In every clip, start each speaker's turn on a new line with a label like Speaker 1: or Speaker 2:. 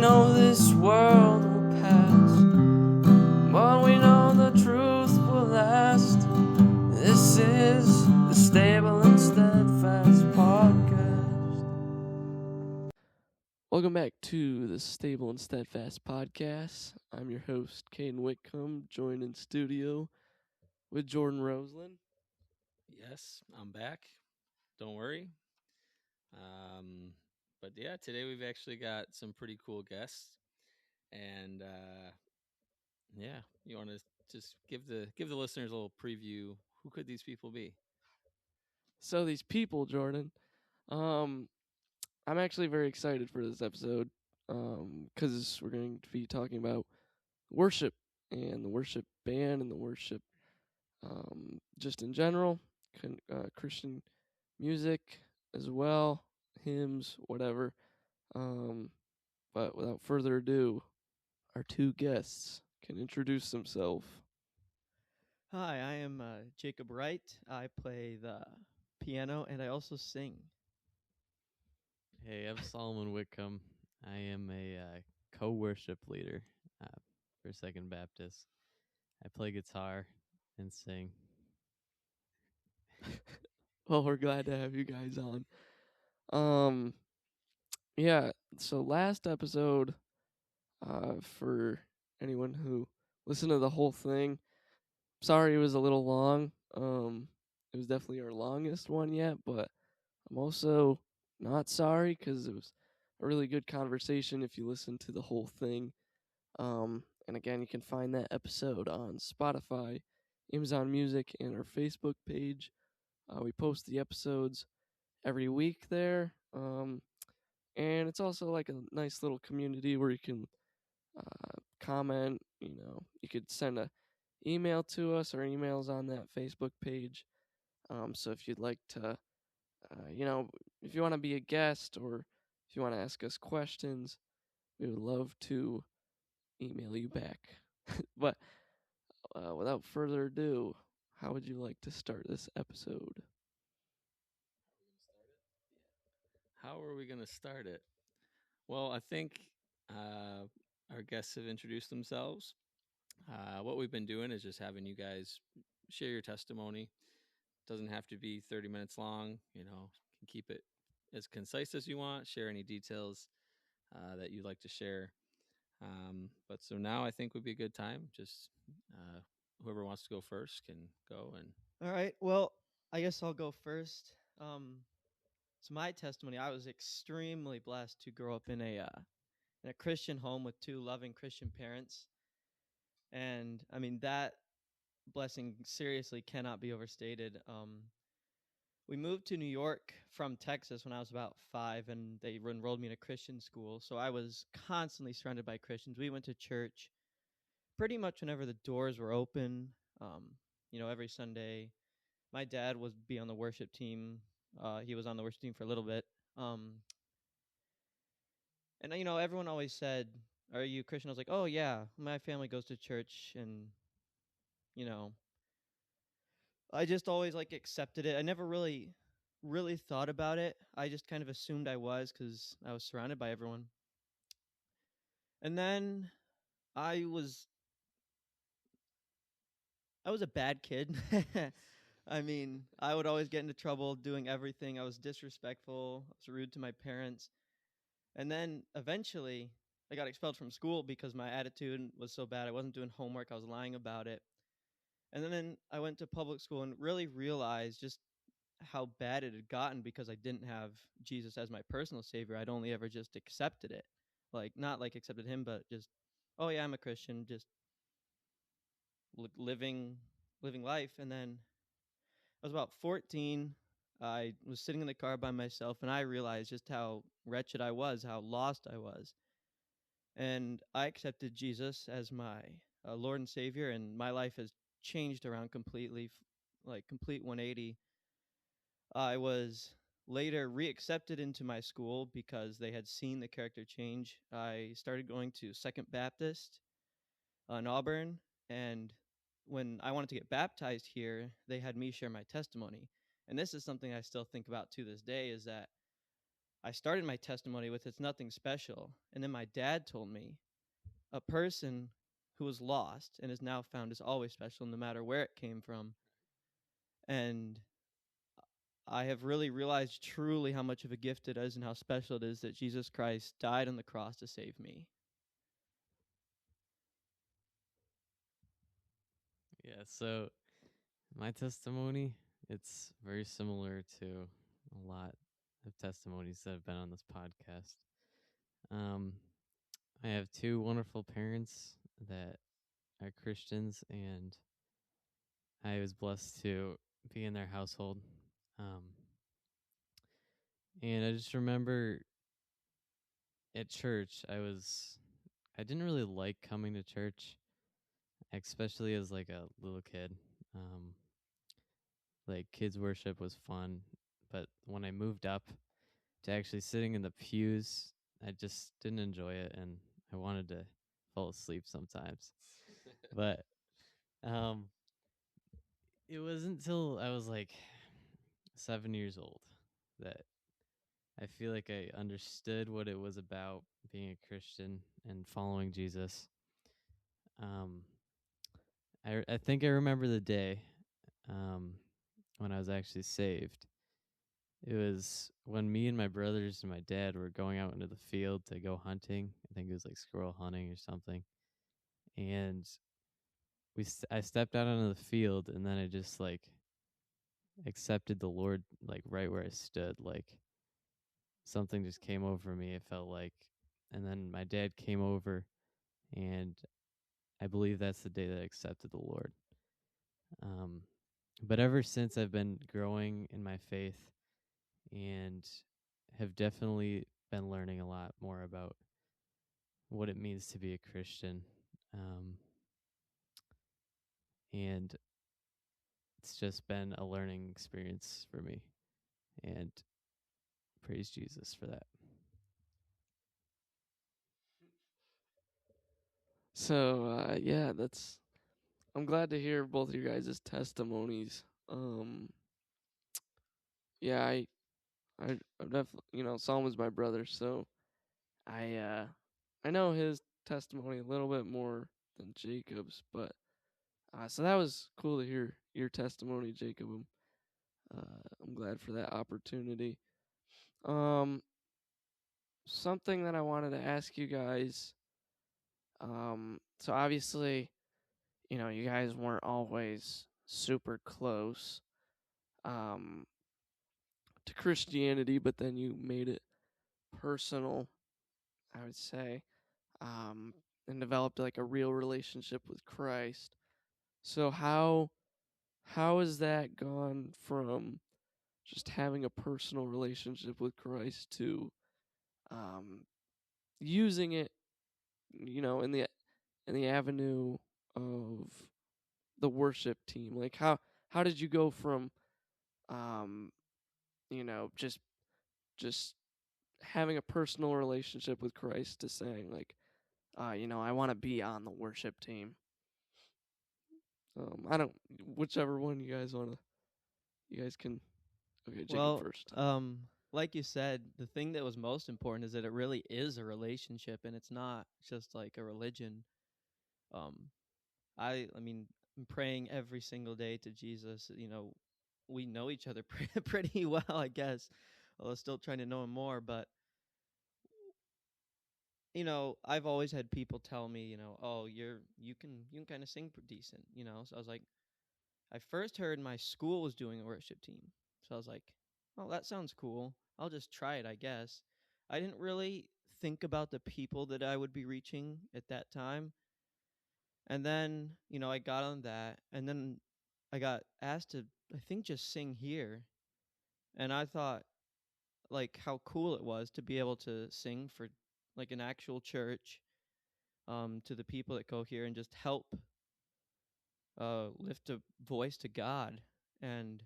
Speaker 1: know this world will pass, but we know the truth will last. This is the Stable and Steadfast Podcast. Welcome back to the Stable and Steadfast Podcast. I'm your host, Caden Whitcomb, joined in studio with Jordan Roseland.
Speaker 2: Yes, I'm back. Don't worry. But yeah, today we've actually got some pretty cool guests, and yeah, you want to just give the listeners a little preview. Who could these people be?
Speaker 1: So these people, Jordan, I'm actually very excited for this episode because we're going to be talking about worship and the worship band and the worship just in general, Christian music as well, hymns, whatever. But without further ado, our two guests can introduce themselves.
Speaker 3: Hi, I am Jacob Wright. I play the piano and I also sing.
Speaker 4: Hey, I'm Solomon Whitcomb. I am a co-worship leader for Second Baptist. I play guitar and sing.
Speaker 1: Well, we're glad to have you guys on. Yeah, so last episode, for anyone who listened to the whole thing, sorry it was a little long. It was definitely our longest one yet, but I'm also not sorry because it was a really good conversation if you listen to the whole thing. And again, you can find that episode on Spotify, Amazon Music, and our Facebook page. We post the episodes every week there. And it's also like a nice little community where you can comment. You could send a email to us. Our email's on that Facebook page. So if you'd like to, if you want to be a guest or if you want to ask us questions, we would love to email you back. But without further ado, how would you like to start this episode?
Speaker 2: How are we going to start it? Well, I think our guests have introduced themselves. What we've been doing is just having you guys share your testimony. Doesn't have to be 30 minutes long. You can keep it as concise as you want. Share any details that you'd like to share. But so now I think would be a good time. Just whoever wants to go first can go. And
Speaker 3: All right, well, I guess I'll go first. So my testimony, I was extremely blessed to grow up in a Christian home with two loving Christian parents. And I mean, that blessing seriously cannot be overstated. We moved to New York from Texas when I was about 5, and they enrolled me in a Christian school. So I was constantly surrounded by Christians. We went to church pretty much whenever the doors were open. Every Sunday. My dad would be on the worship team. He was on the worship team for a little bit. And everyone always said, "Are you Christian?" I was like, "Oh yeah, my family goes to church," and you know, I just always accepted it. I never really thought about it. I just kind of assumed I was because I was surrounded by everyone. And then I was a bad kid. I mean, I would always get into trouble doing everything. I was disrespectful. I was rude to my parents. And then eventually I got expelled from school because my attitude was so bad. I wasn't doing homework. I was lying about it. And then I went to public school and really realized just how bad it had gotten because I didn't have Jesus as my personal savior. I'd only ever just accepted it. Not accepted him, but just, oh yeah, I'm a Christian, just living life. And then I was about 14. I was sitting in the car by myself, and I realized just how wretched I was, how lost I was. And I accepted Jesus as my Lord and Savior, and my life has changed around completely, complete 180. I was later reaccepted into my school because they had seen the character change. I started going to Second Baptist in Auburn, and when I wanted to get baptized here, they had me share my testimony. And this is something I still think about to this day, is that I started my testimony with, it's nothing special. And then my dad told me, a person who was lost and is now found is always special, no matter where it came from. And I have really realized truly how much of a gift it is and how special it is that Jesus Christ died on the cross to save me.
Speaker 4: Yeah, so my testimony, it's very similar to a lot of testimonies that have been on this podcast. I have two wonderful parents that are Christians, and I was blessed to be in their household. Um, and I just remember at church, I didn't really like coming to church, especially as like a little kid. Like kids worship was fun, but when I moved up to actually sitting in the pews, I just didn't enjoy it, and I wanted to fall asleep sometimes. But um, it wasn't until I was like 7 years old that I feel like I understood what it was about being a Christian and following Jesus. Um, I think I remember the day um, when I was actually saved. It was when me and my brothers and my dad were going out into the field to go hunting. I think it was like squirrel hunting or something. And I stepped out onto the field, and then I just like accepted the Lord like right where I stood. Like something just came over me, it felt like. And then my dad came over, and I believe that's the day that I accepted the Lord. But ever since, I've been growing in my faith and have definitely been learning a lot more about what it means to be a Christian. And it's just been a learning experience for me. And praise Jesus for that.
Speaker 1: So yeah, I'm glad to hear both of your guys' testimonies. Yeah, I definitely, Psalm is my brother, so I know his testimony a little bit more than Jacob's, but so that was cool to hear your testimony, Jacob. I'm glad for that opportunity. Something that I wanted to ask you guys. So obviously, you guys weren't always super close to Christianity, but then you made it personal, I would say, and developed like a real relationship with Christ. So how has that gone from just having a personal relationship with Christ to using it, in the avenue of the worship team? Like how did you go from um, just having a personal relationship with Christ to saying like, I want to be on the worship team? I don't. Whichever one you guys want to. You guys can. Okay, Jacob first.
Speaker 3: Like you said, the thing that was most important is that it really is a relationship, and it's not just like a religion. Um, I mean, I'm praying every single day to Jesus. We know each other pretty well, I guess. Although still trying to know him more, but I've always had people tell me, oh, you can kind of sing decent, So I was like, I first heard my school was doing a worship team, so I was like, oh, that sounds cool. I'll just try it, I guess. I didn't really think about the people that I would be reaching at that time. And then, I got on that, and then I got asked to, I think, just sing here. And I thought, like, how cool it was to be able to sing for, like, an actual church, to the people that go here and just help lift a voice to God. And,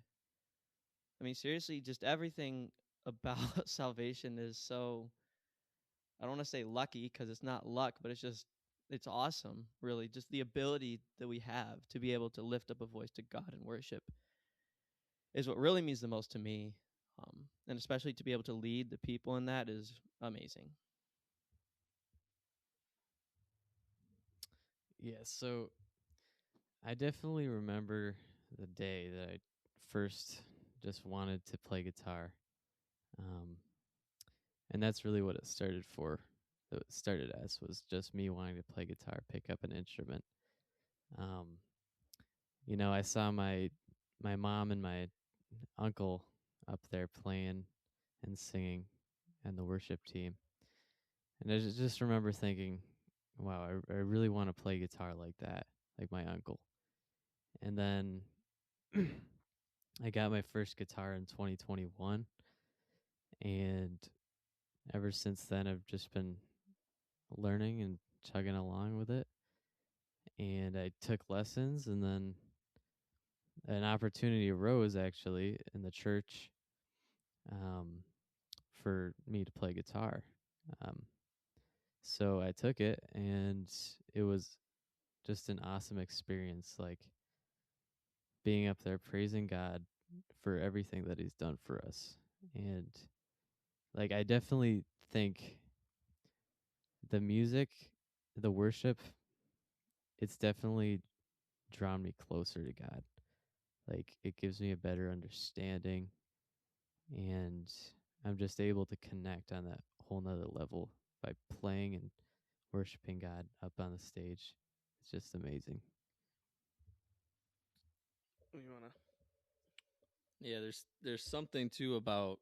Speaker 3: I mean, seriously, just everything about salvation is so, I don't want to say lucky because it's not luck, but it's awesome, really. Just the ability that we have to be able to lift up a voice to God and worship is what really means the most to me. And especially to be able to lead the people in that is amazing.
Speaker 4: Yeah, so I definitely remember the day that I first just wanted to play guitar. Um, and that's really what it started for. It started as was just me wanting to play guitar, pick up an instrument. Um, I saw my mom and my uncle up there playing and singing and the worship team. And I just remember thinking, wow, I really want to play guitar like that, like my uncle. And then I got my first guitar in 2021. And ever since then, I've just been learning and chugging along with it. And I took lessons, and then an opportunity arose actually in the church um, for me to play guitar. Um, so I took it, and it was just an awesome experience, like being up there praising God for everything that He's done for us. And like, I definitely think the music, the worship, it's definitely drawn me closer to God. Like, it gives me a better understanding, and I'm just able to connect on that whole nother level by playing and worshiping God up on the stage. It's just amazing.
Speaker 1: You wanna?
Speaker 2: Yeah, there's something too about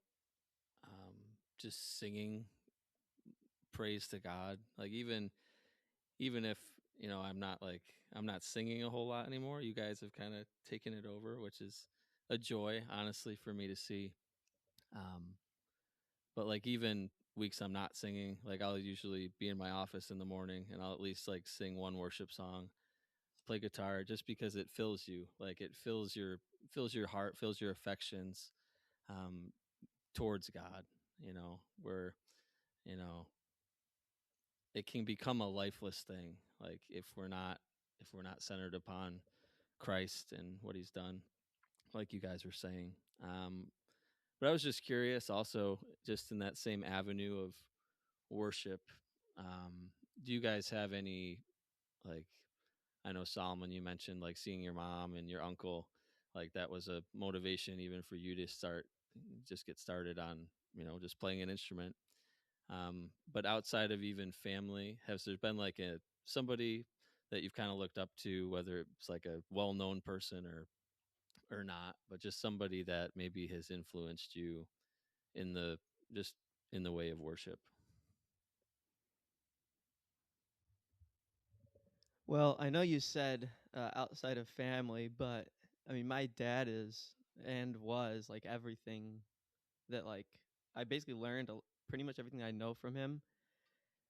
Speaker 2: just singing praise to God. Like even if I'm not singing a whole lot anymore, you guys have kind of taken it over, which is a joy, honestly, for me to see. Um, but like even weeks I'm not singing, like I'll usually be in my office in the morning and I'll at least like sing one worship song, play guitar, just because it fills you, like it fills your heart, fills your affections um, towards God. Where you know it can become a lifeless thing, like if we're not centered upon Christ and what He's done, like you guys were saying. But I was just curious, also, just in that same avenue of worship. Do you guys have any, like, I know Solomon, you mentioned like seeing your mom and your uncle, like that was a motivation even for you to just get started on, just playing an instrument. But outside of even family, has there been like somebody that you've kind of looked up to, whether it's like a well-known person or not, but just somebody that maybe has influenced you in the just in the way of worship?
Speaker 3: Well, I know you said outside of family, but I mean, my dad is and was like everything that like I basically learned pretty much everything I know from him.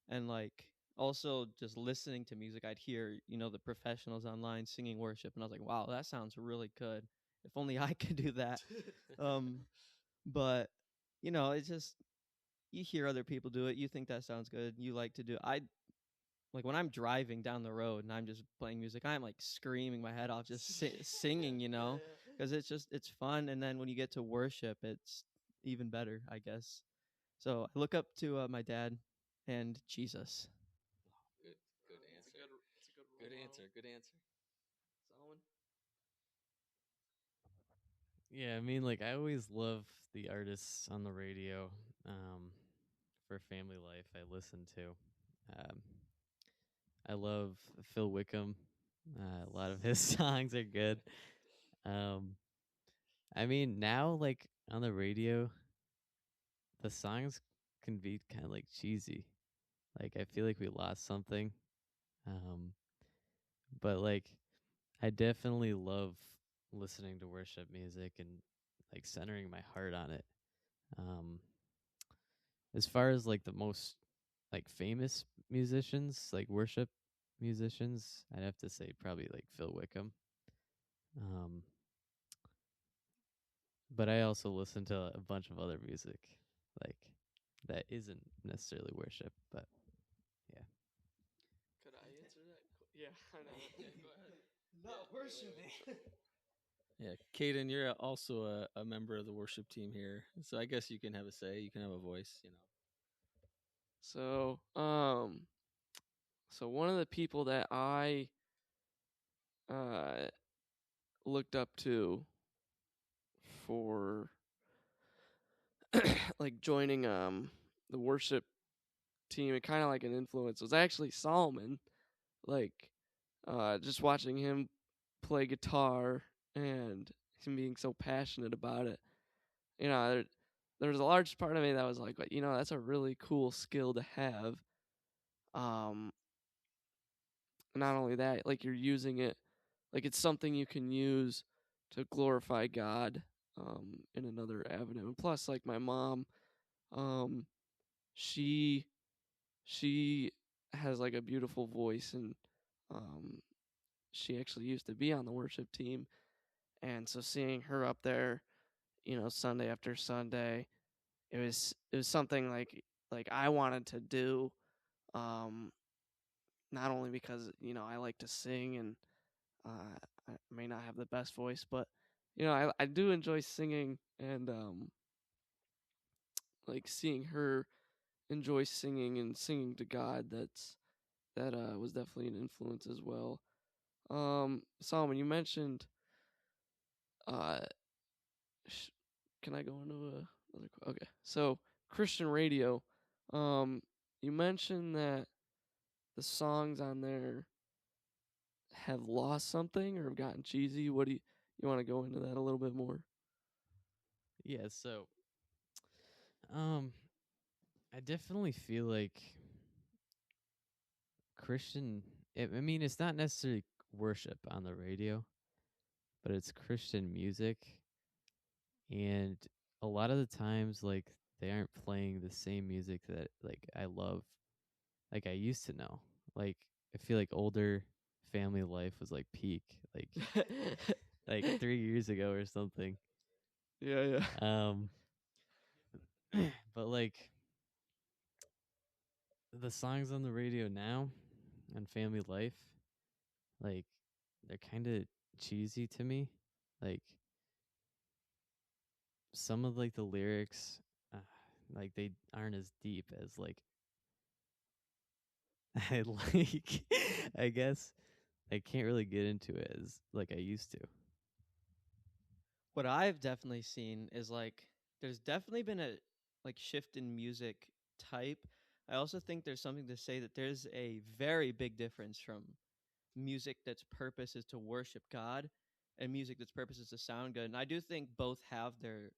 Speaker 3: And like also just listening to music, I'd hear, the professionals online singing worship, and I was like, wow, that sounds really good. If only I could do that. um, but it's just you hear other people do it, you think that sounds good, you like to do it. I like when I'm driving down the road and I'm just playing music, I'm like screaming my head off, just singing, because it's fun. And then when you get to worship, it's even better, I guess. So I look up to my dad and Jesus.
Speaker 2: Good
Speaker 1: It's
Speaker 2: answer.
Speaker 1: a good role
Speaker 2: Good
Speaker 1: model.
Speaker 2: answer. Good answer.
Speaker 1: Solomon.
Speaker 4: Yeah, I mean, like, I always love the artists on the radio. For family life, I listen to. Um, I love Phil Wickham. A lot of his songs are good. Um, I mean, now, like, on the radio, the songs can be kind of like cheesy. Like, I feel like we lost something. Um, but like, I definitely love listening to worship music and like centering my heart on it. Um, as far as like the most like famous musicians, like worship musicians, I'd have to say probably like Phil Wickham. Um, but I also listen to a bunch of other music, like that isn't necessarily worship, but yeah.
Speaker 1: Could I answer that? Yeah, I know. Go ahead.
Speaker 3: Not
Speaker 1: Yeah, wait,
Speaker 3: worship.
Speaker 1: wait, wait.
Speaker 2: Yeah, Caden, you're also a member of the worship team here, so I guess you can have a say. You can have a voice.
Speaker 1: So, so one of the people that I uh looked up to for like joining the worship team, and kind of like an influence, was actually Solomon. Like, just watching him play guitar and him being so passionate about it. You know, there was a large part of me that was like, you know, that's a really cool skill to have. Um, not only that, like you're using it, like it's something you can use to glorify God in another avenue. And plus, like my mom, um, she she has like a beautiful voice, and um, she actually used to be on the worship team, and so seeing her up there, you know, Sunday after Sunday, it was something like I wanted to do, um, not only because you know I like to sing, and I may not have the best voice, but you know I do enjoy singing, and like seeing her enjoy singing and singing to God. That was definitely an influence as well. Solomon, you mentioned uh, sh- can I go into another? Okay, so Christian radio. Um, you mentioned that the songs on there have lost something or have gotten cheesy. What do you want to go into that a little bit more?
Speaker 4: Yeah, so um I definitely feel like Christian I mean it's not necessarily worship on the radio, but it's Christian music, and a lot of the times like they aren't playing the same music that like I love like I used to know. Like I feel like older family life was like peak like 3 years ago or something.
Speaker 1: Yeah, yeah.
Speaker 4: Um but like the songs on the radio now on family life, like they're kind of cheesy to me. Like some of like the lyrics uh, like they aren't as deep as like I like I guess I can't really get into it as like I used to.
Speaker 3: What I've definitely seen is like there's definitely been a like shift in music type. I also think there's something to say that there's a very big difference from music that's purpose is to worship God and music that's purpose is to sound good. And I do think both have their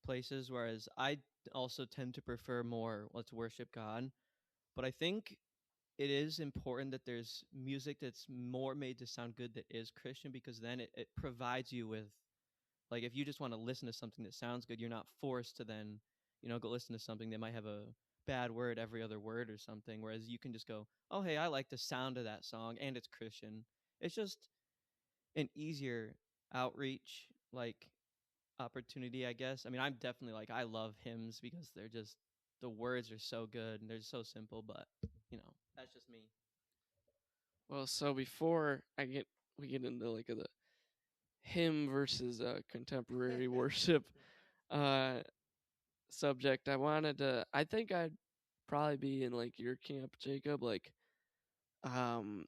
Speaker 3: places, whereas I also tend to prefer more let's worship God. But I think it is important that there's music that's more made to sound good that is Christian, because then it provides you with, like, if you just want to listen to something that sounds good, you're not forced to then, go listen to something that might have a bad word every other word or something. Whereas you can just go, oh, hey, I like the sound of that song and it's Christian. It's just an easier outreach, like, opportunity, I guess. I mean, I'm definitely like, I love hymns because they're just, the words are so good and they're so simple, but, that's just me.
Speaker 1: Well, so before we get into like the hymn versus contemporary worship uh subject, I think I'd probably be in like your camp, Jacob. Like, um,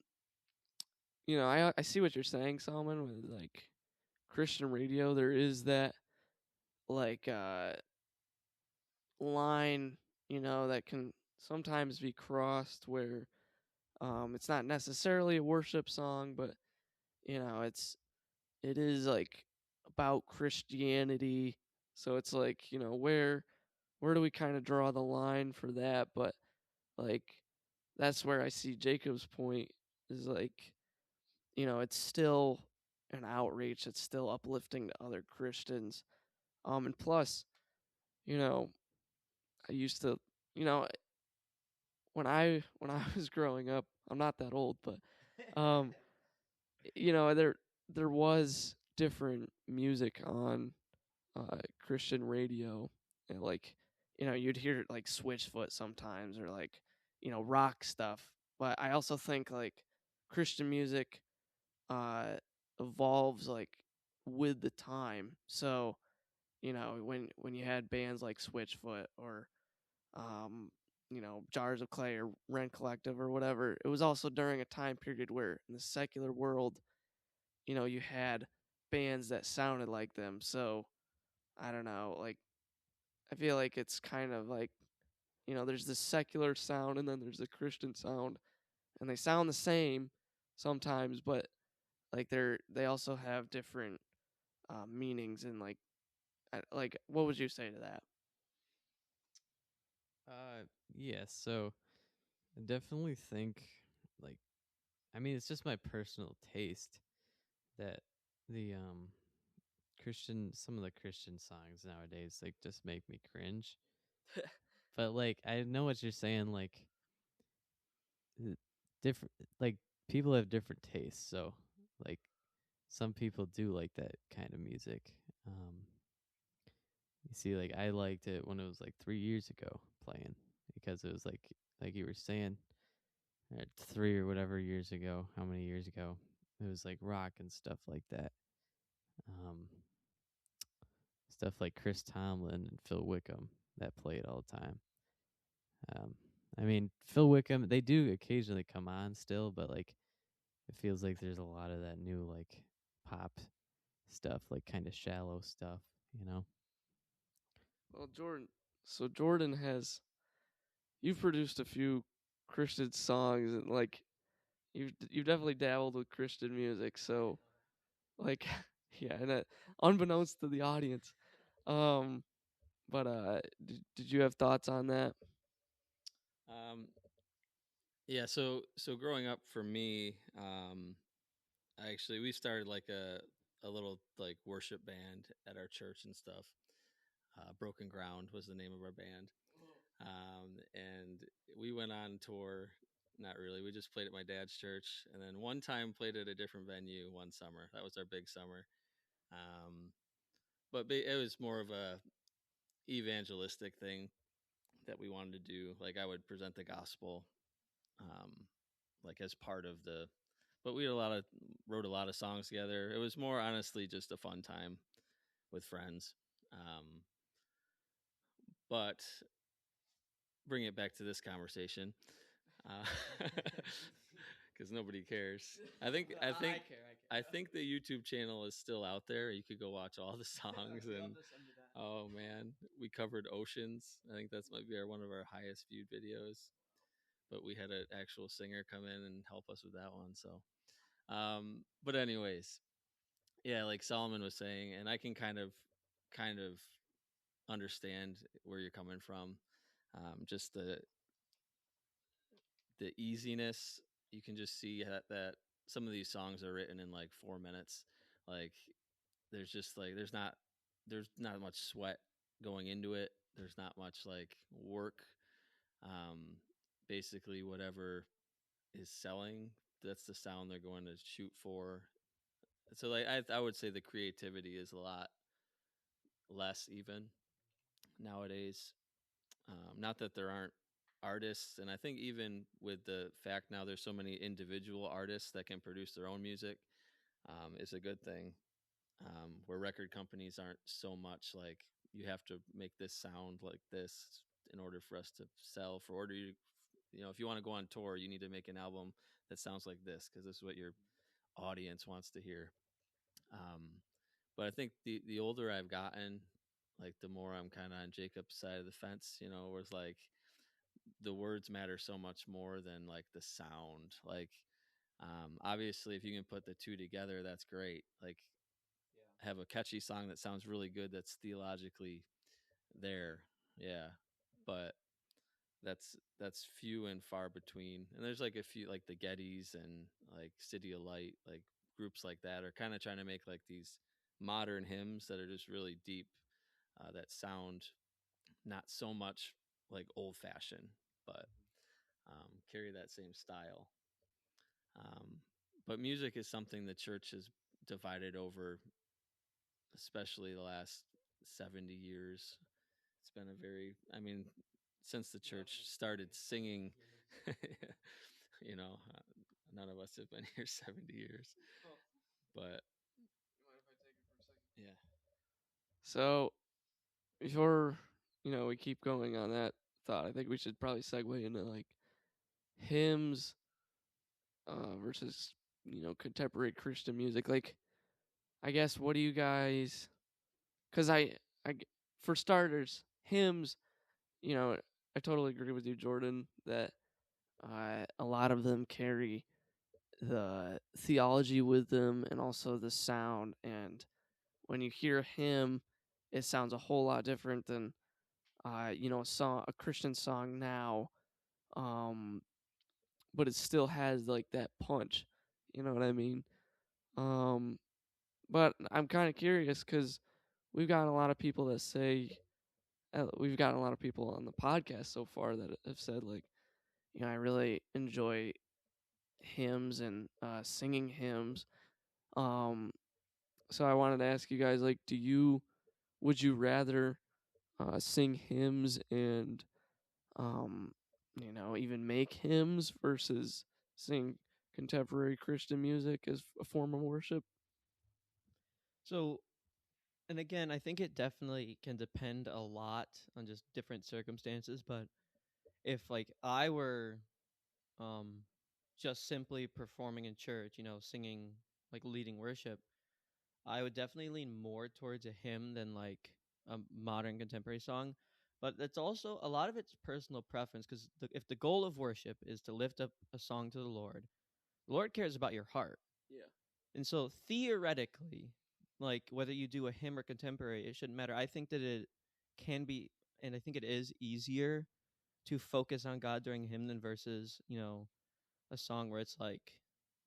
Speaker 1: you know, I see what you're saying, Solomon, with like Christian radio. There is that like line, you know, that can sometimes be crossed where it's not necessarily a worship song, but you know, it is like about Christianity. So it's like, you know, where do we kind of draw the line for that? But like that's where I see Jacob's point is like, you know, it's still an outreach, it's still uplifting to other Christians. And plus, you know, I used to, you know, when I was growing up, I'm not that old, but um you know, there was different music on Christian radio, and like, you know, you'd hear like Switchfoot sometimes, or like, you know, rock stuff. But I also think like Christian music uh evolves like with the time. So, when you had bands like Switchfoot or Jars of Clay or Rent Collective or whatever, it was also during a time period where in the secular world, you had bands that sounded like them. So, I don't know, like I feel like it's kind of like, there's this secular sound and then there's the Christian sound, and they sound the same sometimes, but like they also have different meanings, and like what would you say to that?
Speaker 4: Yeah, so I definitely think, like, I mean, it's just my personal taste that the some of the Christian songs nowadays like just make me cringe. But like I know what you're saying, like different, like people have different tastes, so like some people do like that kind of music. Um you see, like I liked it when it was like 3 years ago playing, because it was like you were saying, 3 or whatever years ago, how many years ago, it was like rock and stuff like that. Um Stuff like Chris Tomlin and Phil Wickham that played all the time. Um, I mean, Phil Wickham, they do occasionally come on still, but like it feels like there's a lot of that new like pop stuff, like kind of shallow stuff, you know?
Speaker 1: Well, Jordan has you've produced a few Christian songs, and like you've definitely dabbled with Christian music. So like yeah, and unbeknownst to the audience, um, but did you have thoughts on that?
Speaker 2: Um, yeah. So growing up for me, actually we started like a little like worship band at our church and stuff. Broken Ground was the name of our band. And we went on tour. Not really. We just played at my dad's church, and then one time played at a different venue one summer. That was our big summer. Um, but it was more of a evangelistic thing that we wanted to do. Like I would present the gospel, um, like as part of the. But we had wrote a lot of songs together. It was more honestly just a fun time with friends. But bring it back to this conversation, because nobody cares. I think
Speaker 3: I care.
Speaker 2: I think the YouTube channel is still out there. You could go watch all the songs, and oh man, we covered oceans. I think that's might be one of our highest viewed videos. But we had an actual singer come in and help us with that one. So, but anyways, yeah, like Solomon was saying, and I can kind of understand where you're coming from. Just the easiness. You can just see that some of these songs are written in like 4 minutes. Like there's just like there's not much sweat going into it. There's not much like work. Um, Basically, whatever is selling, that's the sound they're going to shoot for. So like I would say the creativity is a lot less even nowadays. Not that there aren't artists, and I think even with the fact now there's so many individual artists that can produce their own music, is a good thing. Where record companies aren't so much like you have to make this sound like this in order for us to sell. For order if you want to go on tour, you need to make an album that sounds like this because this is what your audience wants to hear. Um, but I think the older I've gotten, like the more I'm kind of on Jacob's side of the fence. Where it's like the words matter so much more than like the sound. Like, obviously, if you can put the two together, that's great. Like, have a catchy song that sounds really good that's theologically there. Yeah, but that's few and far between. And there's like a few like the Gettys and like City of Light, like groups like that are kind of trying to make like these modern hymns that are just really deep, that sound not so much like old fashioned, but carry that same style. Um, but music is something the church has divided over, especially the last 70 years. It's been a very, I mean, since the church started singing, you know, none of us have been here 70 years. But Yeah.
Speaker 1: So before we keep going on that thought, I think we should probably segue into like hymns versus contemporary Christian music. Like, I guess what do you guys? Because for starters, hymns. I totally agree with you, Jordan, that a lot of them carry the theology with them and also the sound. And when you hear a hymn, it sounds a whole lot different than a Christian song now. Um, but it still has like that punch. You know what I mean? Um, but I'm kind of curious because we've gotten a lot of people that say we've gotten a lot of people on the podcast so far that have said like, I really enjoy hymns and singing hymns. Um, so I wanted to ask you guys like, would you rather sing hymns and even make hymns versus sing contemporary Christian music as a form of worship?
Speaker 3: So, and again, I think it definitely can depend a lot on just different circumstances. But if like I were um just simply performing in church, singing, like leading worship, I would definitely lean more towards a hymn than like a modern contemporary song. But it's also a lot of it's personal preference, because if the goal of worship is to lift up a song to the Lord cares about your heart.
Speaker 1: Yeah.
Speaker 3: And so theoretically, like whether you do a hymn or contemporary, it shouldn't matter. I think that it can be, and I think it is easier to focus on God during a hymn than versus, a song where it's like,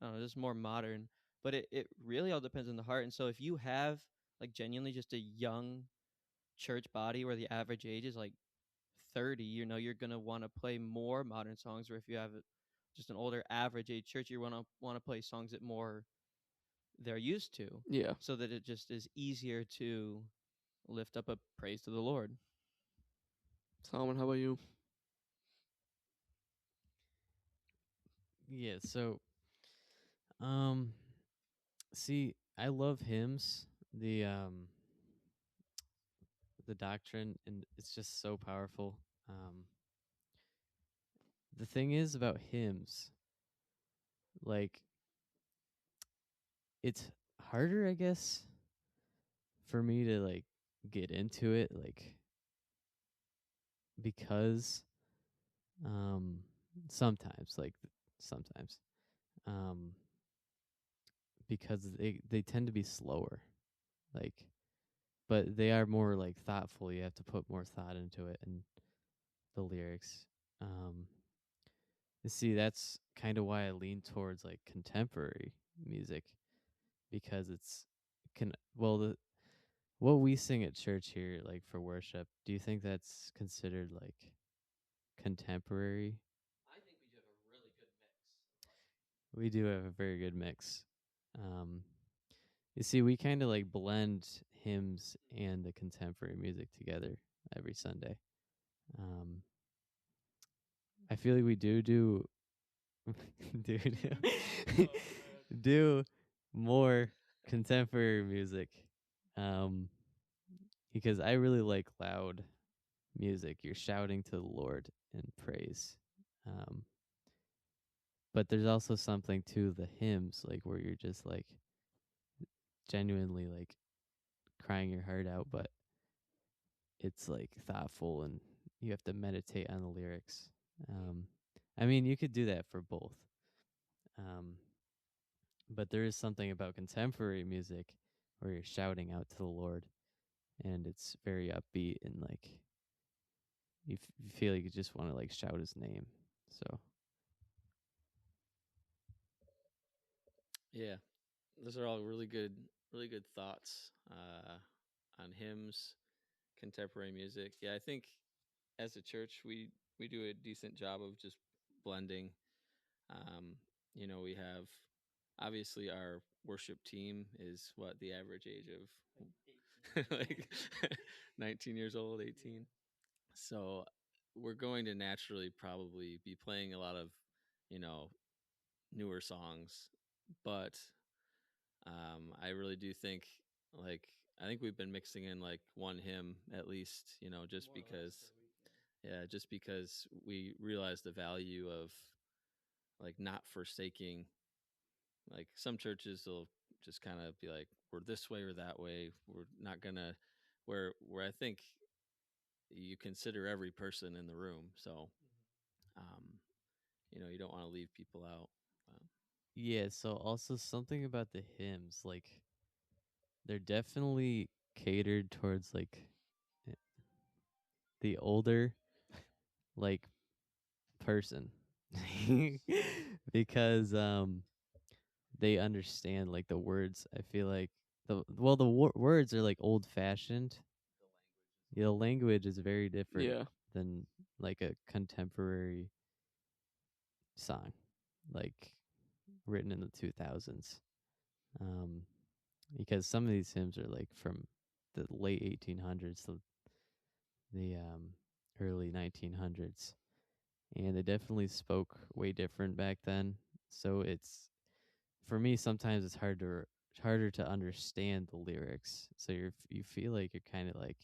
Speaker 3: I don't know, just more modern. But it really all depends on the heart. And so if you have like genuinely just a young church body where the average age is like 30, you're going to want to play more modern songs. Or if you have just an older average age church, you want to play songs that more they're used to,
Speaker 1: Yeah.
Speaker 3: so that it just is easier to lift up a praise to the Lord.
Speaker 1: Solomon, how about you?
Speaker 4: Yeah, so see, I love hymns. The doctrine, and it's just so powerful. The thing is about hymns, like it's harder, I guess, for me to like get into it, like because um sometimes, like sometimes, um because they tend to be slower, like, but they are more like thoughtful. You have to put more thought into it and the lyrics. Um, you see, that's kind of why I lean towards like contemporary music, because it's can well the what we sing at church here, like for worship. Do you think that's considered like contemporary?
Speaker 3: I think we do have a really good mix.
Speaker 4: We do have a very good mix. Um, you see, we kind of like blend hymns and the contemporary music together every Sunday. Um, I feel like we do do do more contemporary music, um, because I really like loud music. You're shouting to the Lord in praise. Um, but there's also something to the hymns, like where you're just like genuinely like crying your heart out, but it's like thoughtful and you have to meditate on the lyrics. Um, I mean, you could do that for both. Um, but there is something about contemporary music where you're shouting out to the Lord and it's very upbeat and like you feel like you just want to like shout his name. So,
Speaker 2: Yeah. Those are all really good thoughts on hymns, contemporary music. Yeah, I think as a church we do a decent job of just blending. Um, we have obviously our worship team is what the average age of like 19 years old, 18. So we're going to naturally probably be playing a lot of, you know, newer songs, but I really do think like I think we've been mixing in like one hymn at least, just because, yeah, just because we realize the value of like not forsaking. Like some churches will just kind of be like, we're this way or that way. We're not gonna. Where I think you consider every person in the room. So, um, you don't want to leave people out.
Speaker 4: Yeah, so also something about the hymns, like they're definitely catered towards like eh, the older like person because they understand like the words. I feel like the words are like old fashioned. Yeah, the language is very different
Speaker 1: Yeah.
Speaker 4: than like a contemporary song, like written in the 2000s. Um, because some of these hymns are like from the late 1800s to the early 1900s, and they definitely spoke way different back then. So it's for me sometimes it's harder to understand the lyrics. So you feel like you're kind of like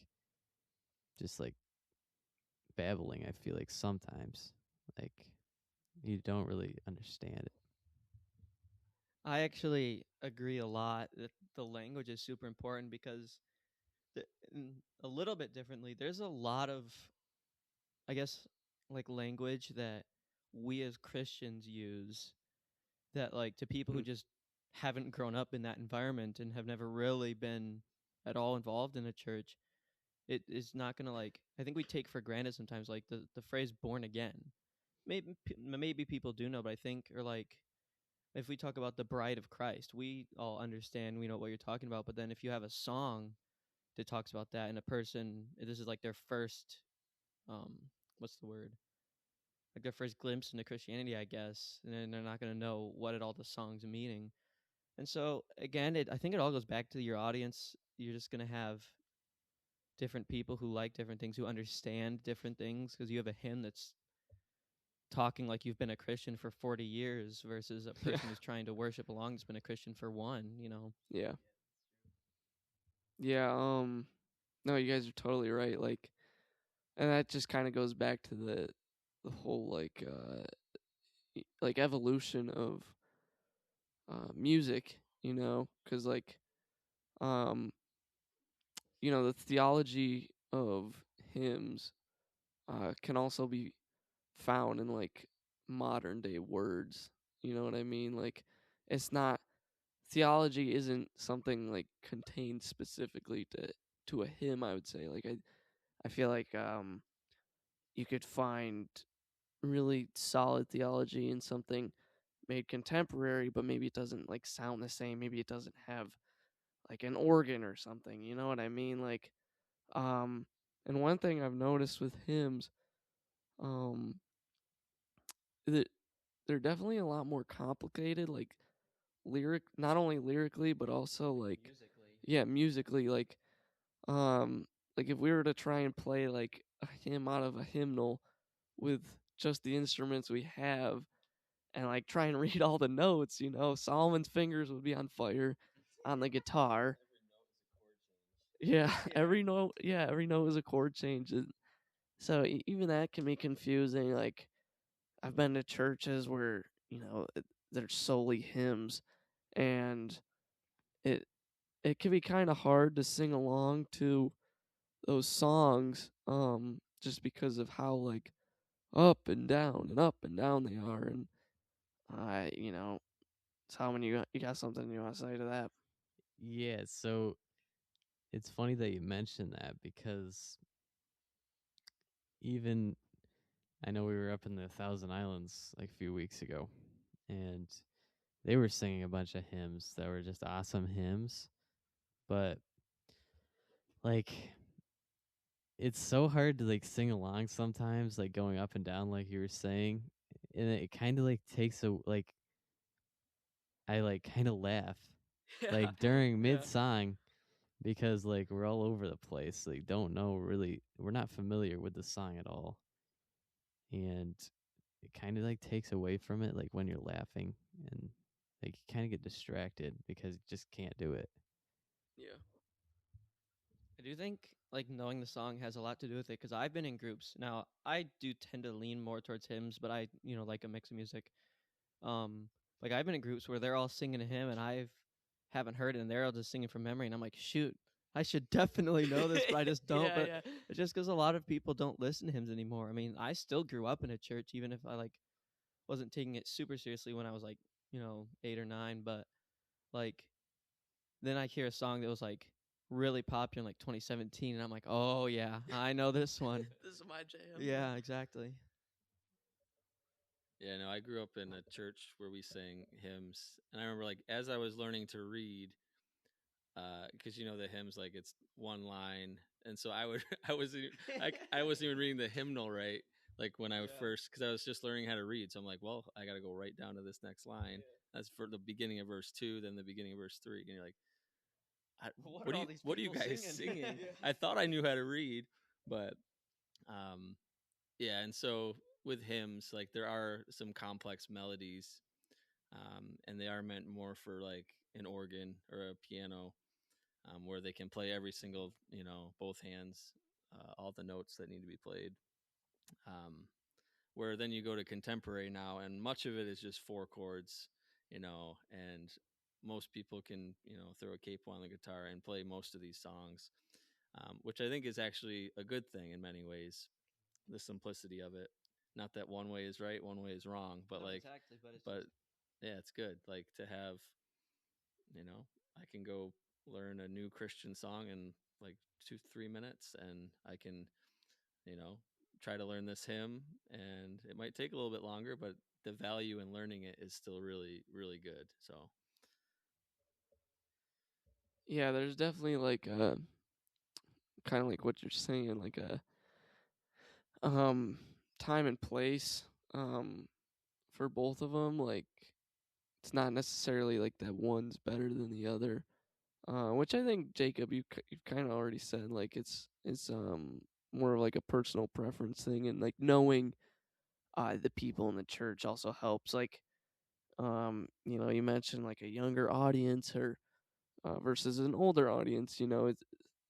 Speaker 4: just like babbling. I feel like sometimes like you don't really understand it.
Speaker 3: I actually agree a lot that the language is super important because a little bit differently, there's a lot of, I guess, like language that we as Christians use that, like, to people who
Speaker 1: Mm.
Speaker 3: just haven't grown up in that environment and have never really been at all involved in a church, it is not gonna, like, I think we take for granted sometimes, like the phrase "born again." Maybe people do know, but I think, or like, if we talk about the bride of Christ, we all understand, we know what you're talking about. But then if you have a song that talks about that, and a person, this is like their first, um, what's the word? Like their first glimpse into Christianity, I guess, and then they're not gonna know what all the songs meaning. And so again, I think it all goes back to your audience. You're just gonna have different people who like different things, who understand different things, because you have a hymn that's talking like you've been a Christian for 40 years versus a
Speaker 1: Yeah.
Speaker 3: person who's trying to worship along that's been a Christian for one.
Speaker 1: Yeah. Yeah. No, you guys are totally right. Like, and that just kind of goes back to the whole like evolution of music, because like um the theology of hymns can also be found in like modern day words. You know what I mean? Like, it's not theology isn't something like contained specifically to a hymn. I would say, like, I feel like you could find really solid theology in something made contemporary, but maybe it doesn't like sound the same. Maybe it doesn't have like an organ or something. You know what I mean? Like, um, and one thing I've noticed with hymns, um, that they're definitely a lot more complicated. Like not only lyrically, but also like,
Speaker 3: Musically.
Speaker 1: yeah, musically. Um, like if we were to try and play like a hymn out of a hymnal with just the instruments we have, and like try and read all the notes, Solomon's fingers would be on fire on the guitar. Yeah, every note is a chord change. So even that can be confusing. Like, I've been to churches where they're solely hymns, and it it can be kind of hard to sing along to those songs, just because of how like up and down they are. And Solomon, you got something you want to say to that?
Speaker 4: Yeah, so it's funny that you mentioned that because even I know we were up in the Thousand Islands like a few weeks ago, and they were singing a bunch of hymns that were just awesome hymns, but like it's so hard to like sing along sometimes, like going up and down, like you were saying, and it kind of like takes a like I like kind of laugh like during
Speaker 1: Yeah.
Speaker 4: mid song because like we're all over the place, like don't know really, we're not familiar with the song at all, and it kind of like takes away from it like when you're laughing, and like you kind of get distracted because you just can't do it.
Speaker 1: Yeah.
Speaker 3: do think like knowing the song has a lot to do with it because I've been in groups. Now I do tend to lean more towards hymns, but I like a mix of music. Um, like I've been in groups where they're all singing a hymn and I haven't heard it, and they're all just singing from memory, and I'm like, shoot, I should definitely know this, but I just don't.
Speaker 1: Yeah,
Speaker 3: But
Speaker 1: yeah.
Speaker 3: it's just because a lot of people don't listen to hymns anymore. I mean, I still grew up in a church, even if I like wasn't taking it super seriously when I was like 8 or 9, but like then I hear a song that was like really popular in like 2017, and I'm like, oh yeah, I know this one.
Speaker 1: This is my jam.
Speaker 3: Yeah, exactly.
Speaker 2: Yeah, no, I grew up in a church where we sang hymns, and I remember like as I was learning to read, because the hymns like it's one line, and so I would I wasn't even reading the hymnal right, like when I would
Speaker 3: Yeah.
Speaker 2: first, because I was just learning how to read, so I'm like, well, I got to go right down to this next line. That's for the beginning of verse 2, then the beginning of verse 3, and you're like,
Speaker 3: What are all these
Speaker 2: what are you
Speaker 3: people
Speaker 2: guys
Speaker 3: singing?"
Speaker 2: singing?
Speaker 3: Yeah.
Speaker 2: I thought I knew how to read, but yeah, and so with hymns, like there are some complex melodies, and they are meant more for like an organ or a piano, where they can play every single, both hands, all the notes that need to be played. Um, where then you go to contemporary now, and much of it is just four chords, and most people can, throw a capo on the guitar and play most of these songs, which I think is actually a good thing in many ways, the simplicity of it. Not that one way is right, one way is wrong, but
Speaker 3: No,
Speaker 2: like,
Speaker 3: exactly, but it's
Speaker 2: but
Speaker 3: just
Speaker 2: yeah, it's good. Like to have, I can go learn a new Christian song in like 2-3 minutes, and I can, you know, try to learn this hymn, and it might take a little bit longer, but the value in learning it is still really, really good. So,
Speaker 1: Yeah, there's definitely like kind of like what you're saying, like a time and place for both of them. Like it's not necessarily like that one's better than the other. Which I think Jacob, you've kind of already said, like it's more of like a personal preference thing, and like knowing the people in the church also helps. Like you mentioned like a younger audience or versus an older audience.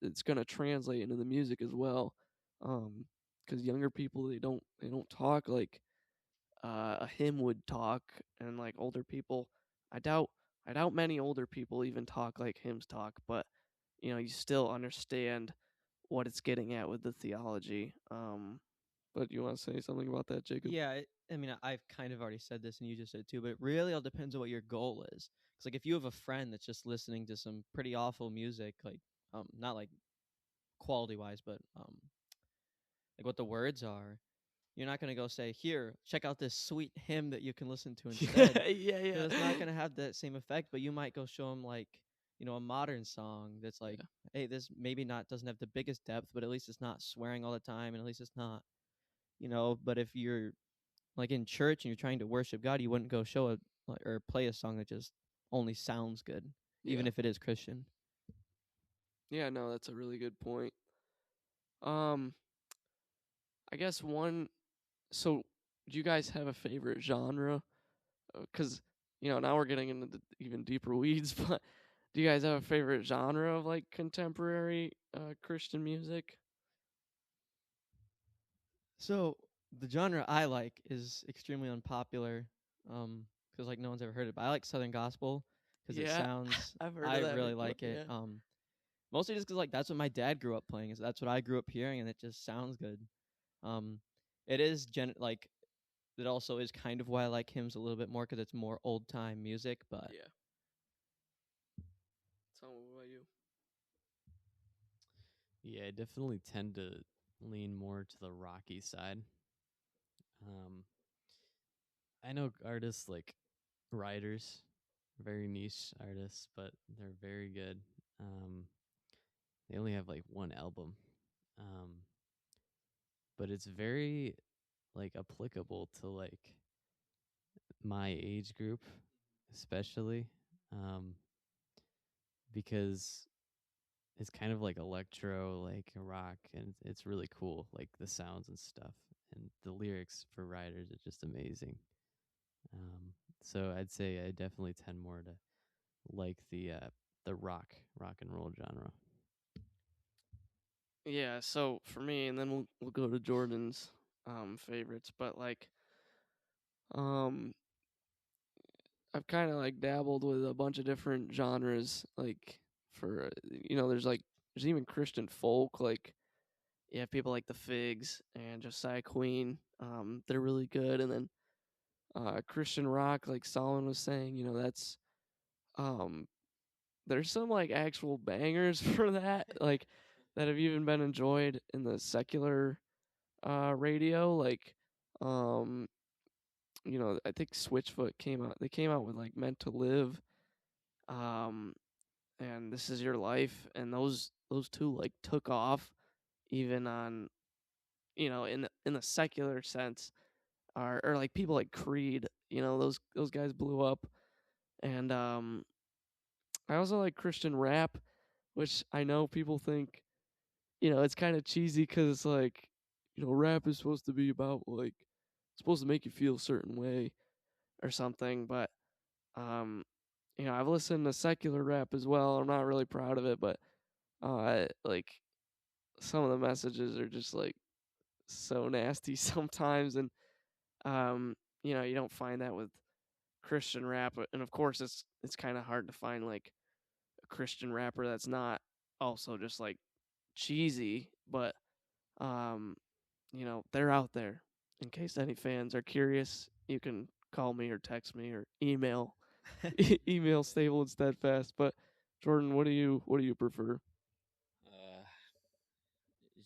Speaker 1: It's gonna translate into the music as well. Because younger people they don't talk like a hymn would talk, and like older people, I doubt I doubt many older people even talk like hymns talk, but you still understand what it's getting at with the theology. But you want to say something about that, Jacob?
Speaker 3: yeah. I mean, I've kind of already said this, and you just said it too. But it really all depends on what your goal is. Because like if you have a friend that's just listening to some pretty awful music, like not like quality wise, but like what the words are, you're not gonna go say, "Here, check out this sweet hymn that you can listen to instead."
Speaker 1: Yeah, yeah.
Speaker 3: Because it's not gonna have that same effect. But you might go show them like a modern song that's like, hey, this maybe not doesn't have the biggest depth, but at least it's not swearing all the time, and at least it's not, But if you're like in church and you're trying to worship God, you wouldn't go show a or play a song that just only sounds good, even
Speaker 1: Yeah.
Speaker 3: if it is Christian.
Speaker 1: Yeah, no, that's a really good point. Um, I guess one. So, do you guys have a favorite genre? Because now we're getting into the even deeper weeds. But do you guys have a favorite genre of like contemporary Christian music?
Speaker 3: So the genre I like is extremely unpopular, because like no one's ever heard it. But I like Southern gospel because it
Speaker 1: Yeah,
Speaker 3: sounds.
Speaker 1: I've heard
Speaker 3: I
Speaker 1: of that
Speaker 3: really
Speaker 1: before.
Speaker 3: like it.
Speaker 1: Yeah.
Speaker 3: Mostly just because like that's what my dad grew up playing. Is that's what I grew up hearing, and it just sounds good. Um, it is like it also is kind of why I like hymns a little bit more because it's more old time music. But
Speaker 1: Yeah. So what about you?
Speaker 4: Yeah, I definitely tend to lean more to the rocky side. Um, I know artists like writers, very niche artists, but they're very good. Um, they only have like one album, um, but it's very like applicable to like my age group, especially, um, because it's kind of like electro, like rock, and it's really cool, like the sounds and stuff, and the lyrics for writers are just amazing. Um, so I'd say I definitely tend more to like the rock and roll genre.
Speaker 1: Yeah, so for me, and then we'll go to Jordan's favorites, but like um I've kind of like dabbled with a bunch of different genres. Like for there's even Christian folk. Like you have people like the Figs and Josiah Queen. They're really good. And then Christian rock, like Solomon was saying, that's um there's some like actual bangers for that, like that have even been enjoyed in the secular radio. Like um I think Switchfoot came out. They came out with like Meant to Live. Um and This Is Your Life, and those two like took off even on in the secular sense, or like people like Creed, those guys blew up. And I also like Christian rap, which I know people think it's kind of cheesy because it's like rap is supposed to be about like supposed to make you feel a certain way or something. But um I've listened to secular rap as well. I'm not really proud of it, but like some of the messages are just like so nasty sometimes. And you don't find that with Christian rap. And of course it's kind of hard to find like a Christian rapper that's not also just like cheesy. But um they're out there. In case any fans are curious, you can call me or text me or email Stable and Steadfast. But Jordan, what do you prefer?
Speaker 2: Uh,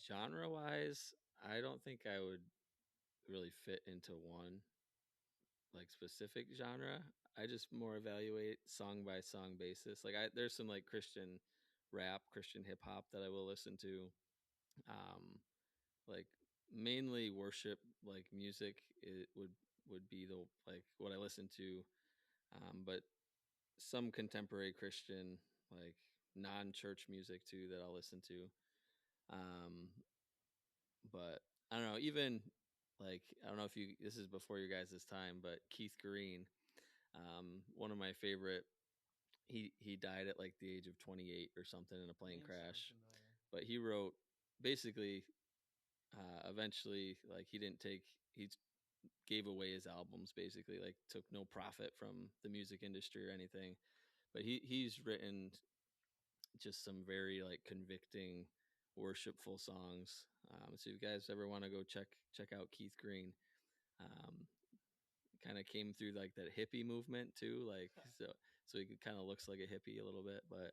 Speaker 2: Genre wise, I don't think I would really fit into one like specific genre. I just more evaluate song by song basis. Like there's some like Christian rap, Christian hip hop that I will listen to. Um, like mainly worship like music it would be the like what I listen to. But some contemporary Christian like non-church music too that I'll listen to. Um, but I don't know, even like I don't know if you this is before your guys' time, but Keith Green, one of my favorite. He died at like the age of 28 or something in a plane crash. But he wrote basically eventually like he gave away his albums basically, like took no profit from the music industry or anything. But he's written just some very like convicting worshipful songs. So if you guys ever want to go check out Keith Green, um, kind of came through like that hippie movement too, like so he kind of looks like a hippie a little bit, but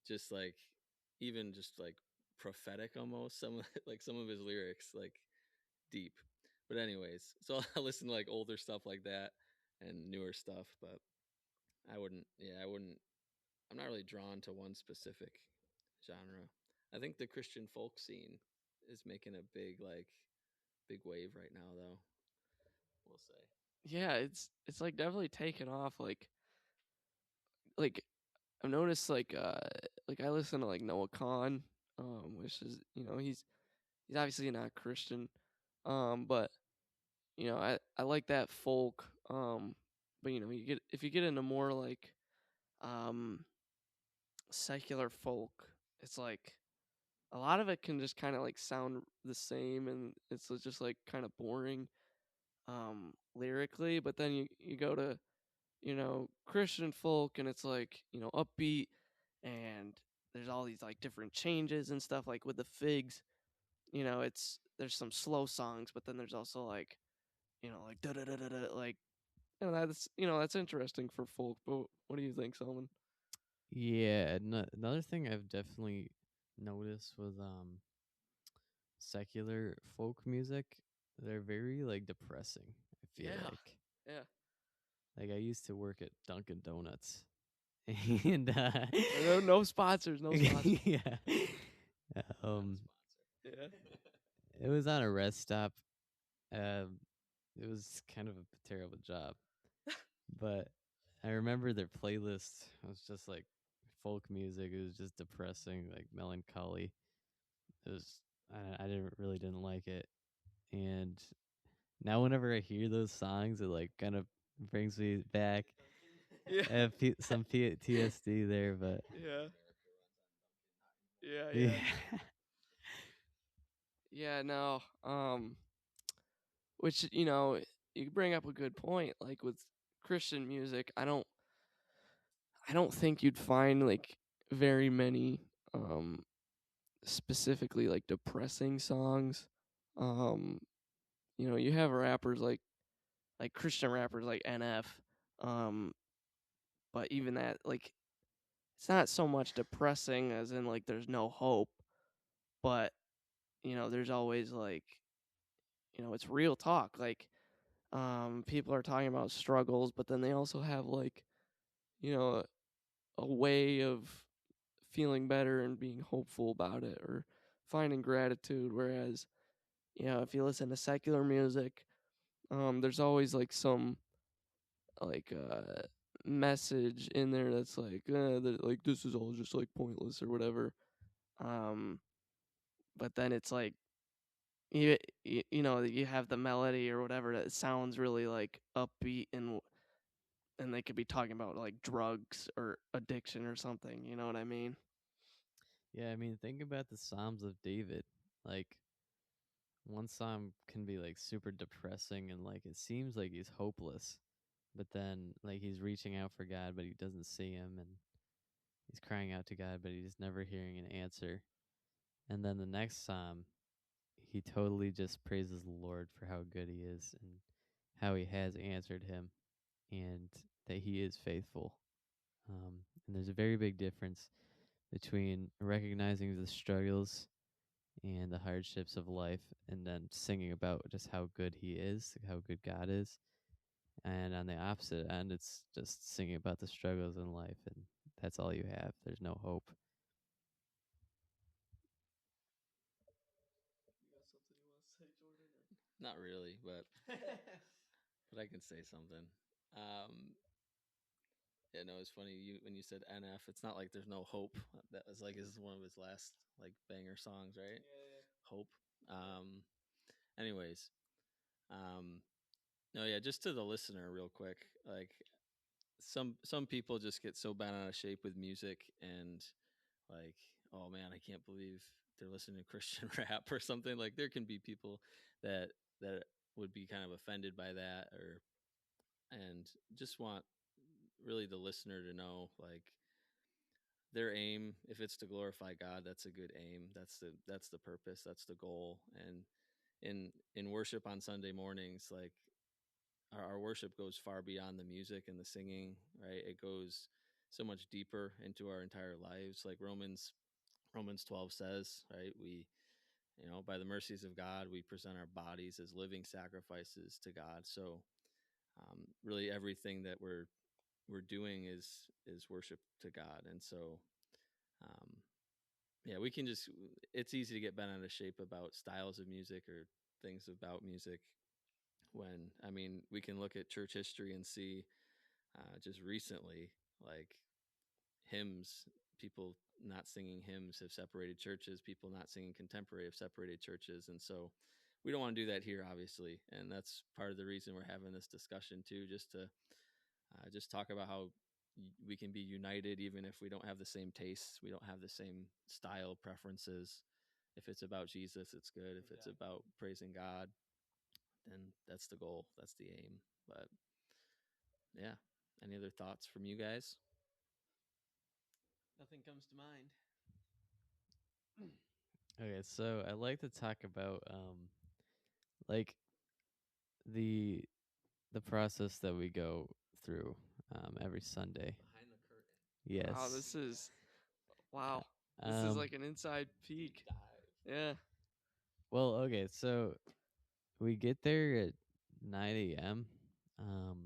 Speaker 2: just like even just like prophetic almost, some of like some of his lyrics like deep. But anyways, so I listen to like older stuff like that and newer stuff, but I wouldn't I'm not really drawn to one specific genre. I think the Christian folk scene is making a big wave right now though, we'll say.
Speaker 1: Yeah, it's like definitely taken off. Like I've noticed like I listen to like Noah Khan, which is he's obviously not Christian, but I like that folk, but if you get into more like um secular folk, it's like a lot of it can just kind of like sound the same, and it's just like kind of boring lyrically. But then you go to Christian folk, and it's like upbeat, and there's all these like different changes and stuff. Like with the Figs, it's there's some slow songs, but then there's also like like da da da da da, like that's interesting for folk. But what do you think, Solomon?
Speaker 4: Yeah, another thing I've definitely noticed with secular folk music, they're very like depressing. I feel
Speaker 1: Yeah,
Speaker 4: like
Speaker 1: yeah.
Speaker 4: I used to work at Dunkin' Donuts, and
Speaker 1: No sponsors, no sponsors.
Speaker 4: yeah,
Speaker 2: Not a
Speaker 4: um,
Speaker 2: sponsor.
Speaker 1: Yeah.
Speaker 4: it was on a rest stop. It was kind of a terrible job, but I remember their playlist was just like folk music. It was just depressing, like melancholy. It was I didn't like it, and now whenever I hear those songs, it like kind of brings me back.
Speaker 1: Yeah.
Speaker 4: I have some PTSD there, but
Speaker 1: Yeah. Yeah,
Speaker 4: yeah,
Speaker 1: yeah. Yeah, no. Which, you know, you bring up a good point. Like with Christian music, I don't think you'd find like very many specifically like depressing songs. Um, you know, you have rappers like Christian rappers like NF. Um, but even that, like, it's not so much depressing as in like there's no hope, but you know, there's always like, you know, it's real talk. Like, people are talking about struggles, but then they also have like, you know, a way of feeling better and being hopeful about it or finding gratitude. Whereas, you know, if you listen to secular music, there's always like some like message in there that's like like this is all just like pointless or whatever. Um, but then it's like you know you have the melody or whatever that sounds really like upbeat and they could be talking about like drugs or addiction or something. You know what I mean?
Speaker 4: Yeah, I mean, think about the Psalms of David. Like, one psalm can be like super depressing and like it seems like he's hopeless, but then like he's reaching out for God, but he doesn't see him, and he's crying out to God, but he's never hearing an answer. And then the next psalm, he totally just praises the Lord for how good he is and how he has answered him and that he is faithful. And there's a very big difference between recognizing the struggles and the hardships of life and then singing about just how good he is, how good God is. And on the opposite end, it's just singing about the struggles in life, and that's all you have. There's no hope.
Speaker 1: You got something you want to say, Jordan?
Speaker 2: Not really, but I can say something. Um, yeah, no, it's funny you when you said NF. It's not like there's no hope. That was like is one of his last like banger songs, right?
Speaker 1: Yeah.
Speaker 2: Hope. Um, anyways, um, no, yeah, just to the listener, real quick. Like some people just get so bent out of shape with music and like, oh man, I can't believe they're listening to Christian rap or something. Like there can be people that would be kind of offended by that or and just want really the listener to know like their aim, if it's to glorify God, that's a good aim. That's the purpose, that's the goal. And in worship on Sunday mornings, like our worship goes far beyond the music and the singing, right? It goes so much deeper into our entire lives. Like Romans 12 says, right? We, you know, by the mercies of God, we present our bodies as living sacrifices to God. So really everything that we're doing is worship to God. And so um, yeah, we can just it's easy to get bent out of shape about styles of music or things about music when I mean we can look at church history and see just recently like hymns, people not singing hymns have separated churches, people not singing contemporary have separated churches. And so we don't want to do that here, obviously. And that's part of the reason we're having this discussion too, just to just talk about how we can be united even if we don't have the same tastes, we don't have the same style preferences. If it's about Jesus, it's good. If it's about praising God, then that's the goal, that's the aim. But yeah, any other thoughts from you guys?
Speaker 3: Nothing comes to mind.
Speaker 4: Okay, so I like to talk about like the the process that we go through every Sunday.
Speaker 2: Behind the curtain.
Speaker 4: Yes.
Speaker 1: Wow, wow.
Speaker 4: Uh,
Speaker 1: This is
Speaker 4: um,
Speaker 1: like an inside peek. Yeah.
Speaker 4: well, okay, so we get there at 9 a.m. Um,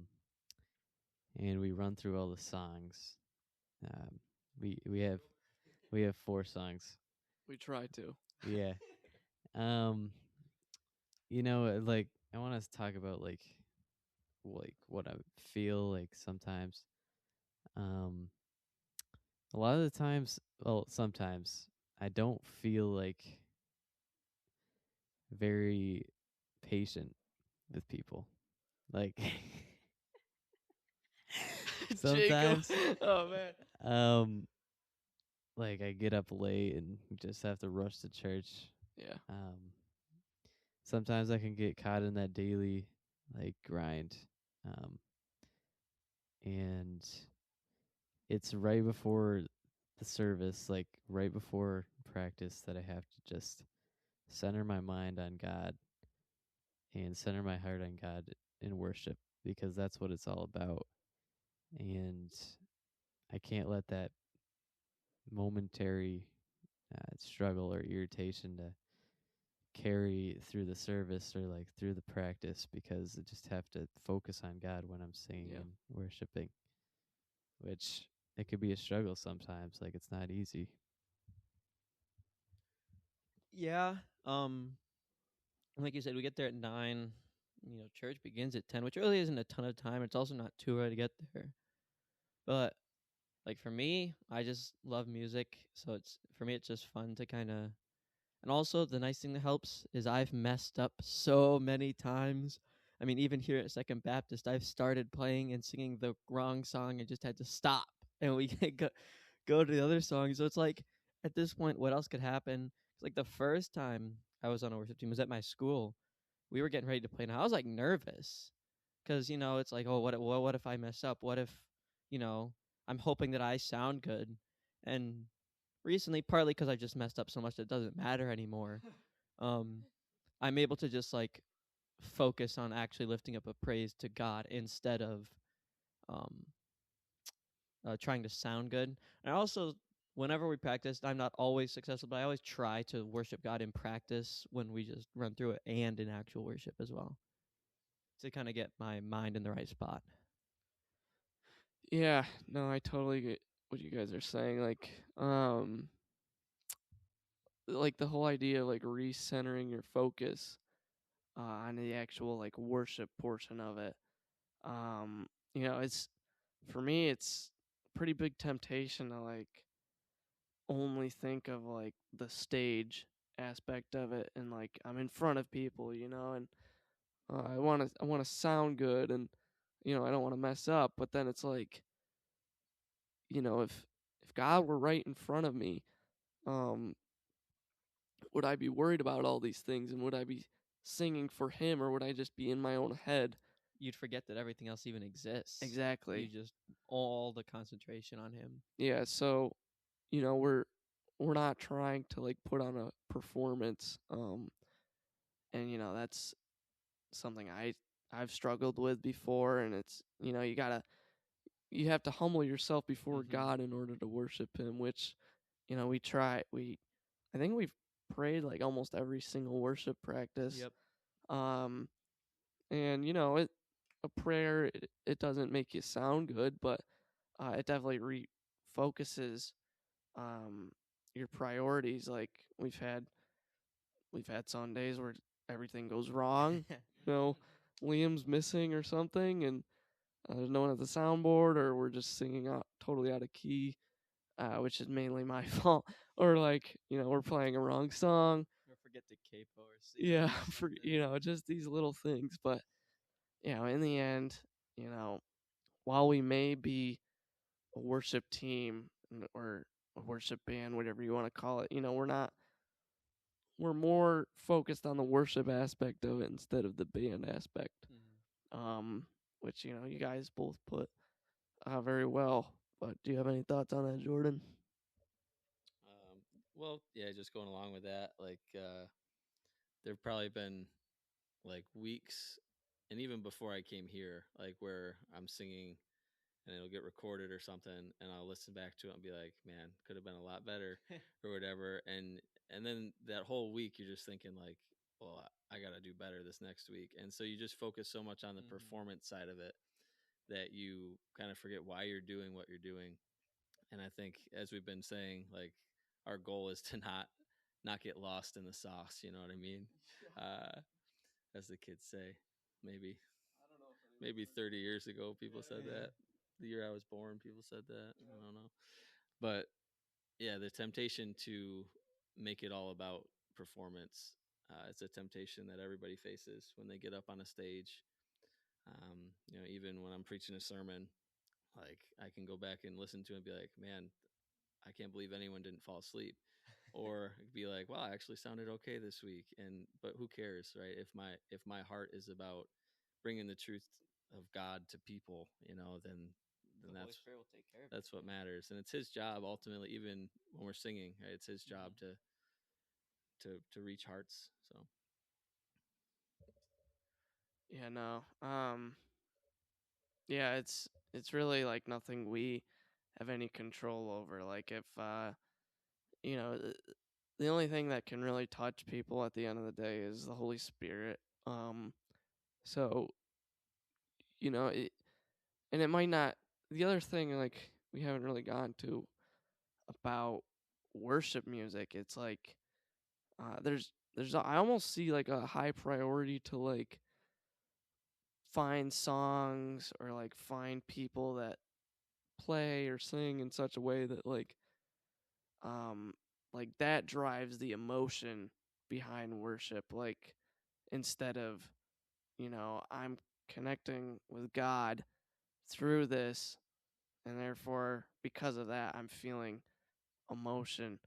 Speaker 4: and we run through all the songs. Um, we have 4 songs.
Speaker 1: We try to.
Speaker 4: Yeah. Um, you know, like I want to talk about like what I feel like sometimes. Um, a lot of the times, well, sometimes I don't feel like very patient with people. Like
Speaker 1: Jacob.
Speaker 4: sometimes,
Speaker 1: Oh man.
Speaker 4: um, like I get up late and just have to rush to church.
Speaker 1: Yeah.
Speaker 4: sometimes I can get caught in that daily like grind. Um, and it's right before the service, like right before practice, that I have to just center my mind on God and center my heart on God in worship, because that's what it's all about. And I can't let that momentary struggle or irritation to carry through the service or like through the practice, because I just have to focus on God when I'm singing
Speaker 1: Yeah.
Speaker 4: and worshiping, which it could be a struggle sometimes. Like, it's not easy.
Speaker 3: Yeah. Like you said, we get there at 9. Church begins at 10, which really isn't a ton of time. It's also not too early to get there. But like for me, I just love music, so it's just fun to kind of. And also, the nice thing that helps is I've messed up so many times. I mean, even here at Second Baptist, I've started playing and singing the wrong song and just had to stop, and we can go to the other song. So it's like, at this point, what else could happen? It's like the first time I was on a worship team was at my school. We were getting ready to play, and I was like nervous because it's like, oh, what if I mess up? What if you know I'm hoping that I sound good, and recently, partly because I just messed up so much that it doesn't matter anymore. um, I'm able to just like focus on actually lifting up a praise to God instead of um, trying to sound good. And also, whenever we practice, I'm not always successful, but I always try to worship God in practice when we just run through it and in actual worship as well, to kind of get my mind in the right spot.
Speaker 1: Yeah, no, I totally get what you guys are saying. Like the whole idea of like recentering your focus on the actual like worship portion of it. It's for me, it's a pretty big temptation to like only think of like the stage aspect of it, and like I'm in front of people, and I want to sound good, and I don't want to mess up, but then it's like, if God were right in front of me, um would I be worried about all these things, and would I be singing for him, or would I just be in my own head?
Speaker 3: You'd forget that everything else even exists.
Speaker 1: Exactly.
Speaker 3: You just all the concentration on him.
Speaker 1: Yeah, so we're not trying to like put on a performance, and that's something I've struggled with before, and it's you have to humble yourself before God in order to worship him, which I think we've prayed like almost every single worship practice.
Speaker 3: Yep.
Speaker 1: And a prayer, it doesn't make you sound good, but it definitely refocuses your priorities. Like we've had Sundays where everything goes wrong. Liam's missing or something, and there's no one at the soundboard, or we're just singing out totally out of key, which is mainly my fault. Or like we're playing a wrong song.
Speaker 3: Or forget the capo or sing.
Speaker 1: Yeah, for just these little things, but in the end, while we may be a worship team or a worship band, whatever you want to call it, we're more focused on the worship aspect of it instead of the band aspect. Which you guys both put very well. But do you have any thoughts on that, Jordan?
Speaker 2: Well, yeah, just going along with that, like there've probably been like weeks, and even before I came here, like where I'm singing and it'll get recorded or something, and I'll listen back to it and be like, man, could have been a lot better or whatever. And then that whole week you're just thinking like, well, I got to do better this next week. And so you just focus so much on the performance side of it that you kind of forget why you're doing what you're doing. And I think, as we've been saying, like our goal is to not get lost in the sauce. You know what I mean? As the kids say, maybe.
Speaker 1: I don't know if
Speaker 2: maybe 30 years ago people said that. The year I was born, people said that. I don't know. But yeah, the temptation to make it all about performance, it's a temptation that everybody faces when they get up on a stage. Even when I'm preaching a sermon, like I can go back and listen to it and be like, man, I can't believe anyone didn't fall asleep. or be like, "Well, I actually sounded okay this week," but who cares, right? If my heart is about bringing the truth of God to people, then
Speaker 3: The Holy Spirit will take care of
Speaker 2: that's
Speaker 3: it.
Speaker 2: what matters, and it's His job ultimately. Even when we're singing, right? It's His job to reach hearts. So
Speaker 1: Yeah, no. Yeah, it's really like nothing we have any control over. Like if you know, the only thing that can really touch people at the end of the day is the Holy Spirit. So it, and it might not. The other thing, like we haven't really gone to about worship music. It's like there's I almost see like a high priority to like find songs or like find people that play or sing in such a way that um like that drives the emotion behind worship, like instead of I'm connecting with God through this, and therefore because of that I'm feeling emotion,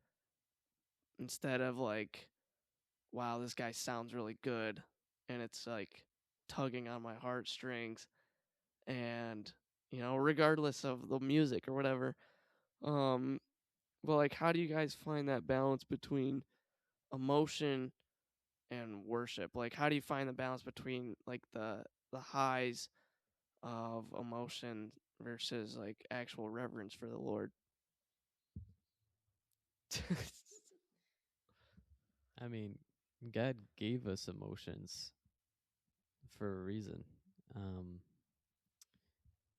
Speaker 1: instead of like, wow, this guy sounds really good, and it's like tugging on my heartstrings. And regardless of the music or whatever, um but like, how do you guys find that balance between emotion and worship? Like, how do you find the balance between like the highs of emotion versus like actual reverence for the Lord?
Speaker 4: I mean, God gave us emotions for a reason. Um,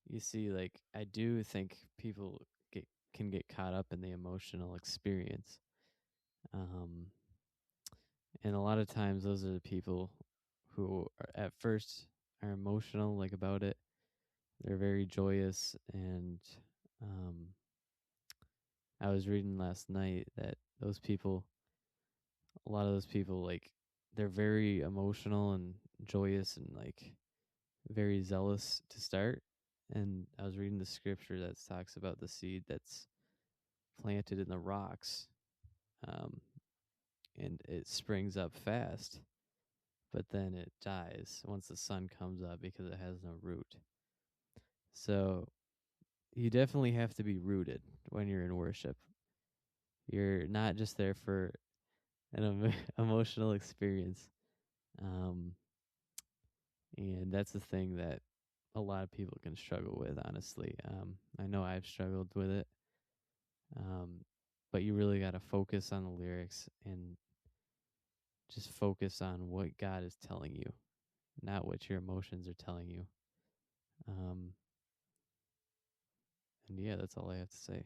Speaker 4: you see, like I do think people can get caught up in the emotional experience, um, and a lot of times those are the people who are at first are emotional, like about it. They're very joyous, and um, I was reading last night that a lot of those people, like they're very emotional and joyous and like very zealous to start. And I was reading the scripture that talks about the seed that's planted in the rocks, um, and it springs up fast, but then it dies once the sun comes up because it has no root. So you definitely have to be rooted when you're in worship. You're not just there for an emotional experience. Um, and that's the thing that a lot of people can struggle with, honestly. I know I've struggled with it. But you really got to focus on the lyrics and just focus on what God is telling you, not what your emotions are telling you. Um, and yeah, that's all I have to say.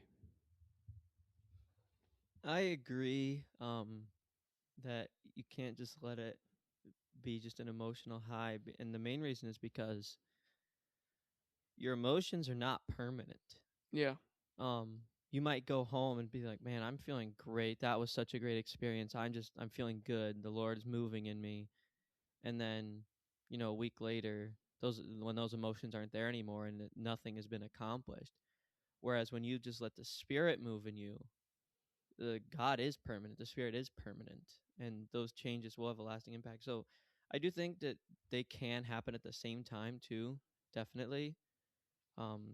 Speaker 3: I agree that you can't just let it be just an emotional high. And the main reason is because your emotions are not permanent.
Speaker 1: Yeah.
Speaker 3: Um, you might go home and be like, "Man, I'm feeling great. That was such a great experience. I'm feeling good. The Lord is moving in me." And then, a week later, when those emotions aren't there anymore and nothing has been accomplished. Whereas when you just let the Spirit move in you, the God is permanent. The Spirit is permanent, and those changes will have a lasting impact. So, I do think that they can happen at the same time too. Definitely.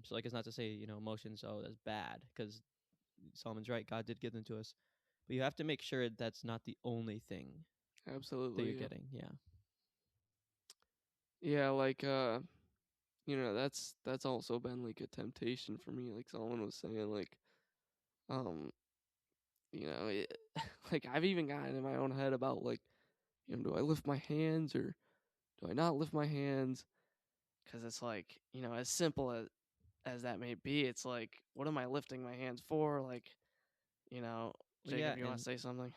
Speaker 3: So like it's not to say emotions, oh, that's bad, because Solomon's right. God did give them to us, but you have to make sure that's not the only thing that
Speaker 1: Absolutely.
Speaker 3: you're
Speaker 1: Yeah.
Speaker 3: getting. Yeah.
Speaker 1: Yeah, like that's also been like a temptation for me, like someone was saying, like um it, like I've even gotten in my own head about like, do I lift my hands or do I not lift my hands? Because it's like, as simple as that may be, it's like, what am I lifting my hands for? Like,
Speaker 3: Well, yeah,
Speaker 1: Jacob, you want to
Speaker 3: and
Speaker 1: say something?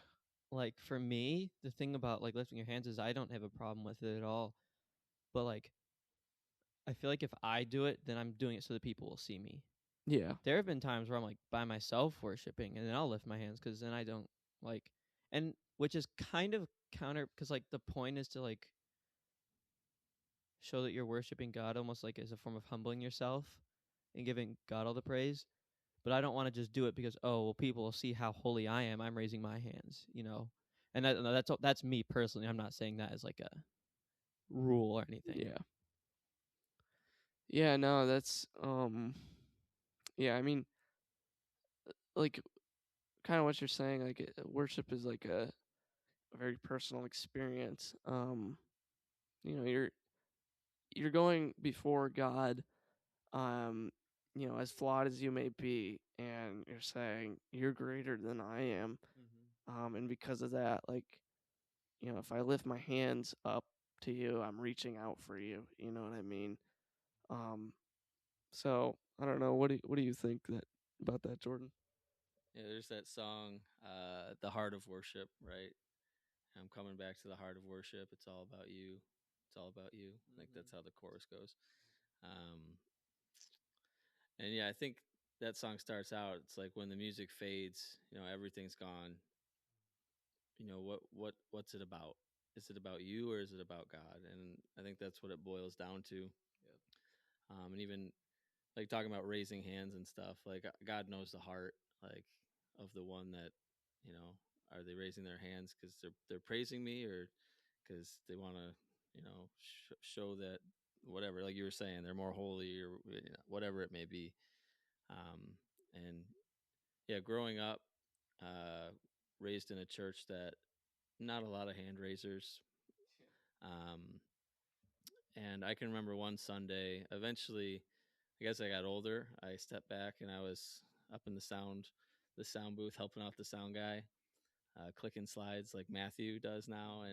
Speaker 3: like for me, the thing about like lifting your hands is I don't have a problem with it at all. But like I feel like if I do it, then I'm doing it so that people will see me.
Speaker 1: Yeah.
Speaker 3: There have been times where I'm like by myself worshiping, and then I'll lift my hands because then I don't like, and which is kind of counter, because like the point is to like show that you're worshiping God almost like as a form of humbling yourself and giving God all the praise. but I don't want to just do it because people will see how holy I am. I'm raising my hands, and that's me personally. I'm not saying that as like a rule or anything.
Speaker 1: Yeah. Yeah, no, that's yeah, I mean, like kind of what you're saying, like worship is like a very personal experience. You're going before God, um, as flawed as you may be, and you're saying you're greater than I am. And because of that, like, if I lift my hands up to you, I'm reaching out for you. You know what I mean? Um, so I don't know. What do you think about that, Jordan?
Speaker 2: Yeah, there's that song, "The Heart of Worship," right? I'm coming back to the heart of worship. It's all about you. It's all about you. I think that's how the chorus goes. Um, and yeah, I think that song starts out. It's like when the music fades, everything's gone. What's it about? Is it about you or is it about God? And I think that's what it boils down to.
Speaker 3: Yep.
Speaker 2: And even like talking about raising hands and stuff, like God knows the heart, like of the one that, are they raising their hands because they're praising me or because they want to, show that whatever, like you were saying, they're more holy or whatever it may be. And yeah, growing up, uh, raised in a church that not a lot of hand raisers. Um, and I can remember one Sunday, eventually, I guess I got older. I stepped back and I was up in the sound booth, helping out the sound guy, clicking slides like Matthew does now.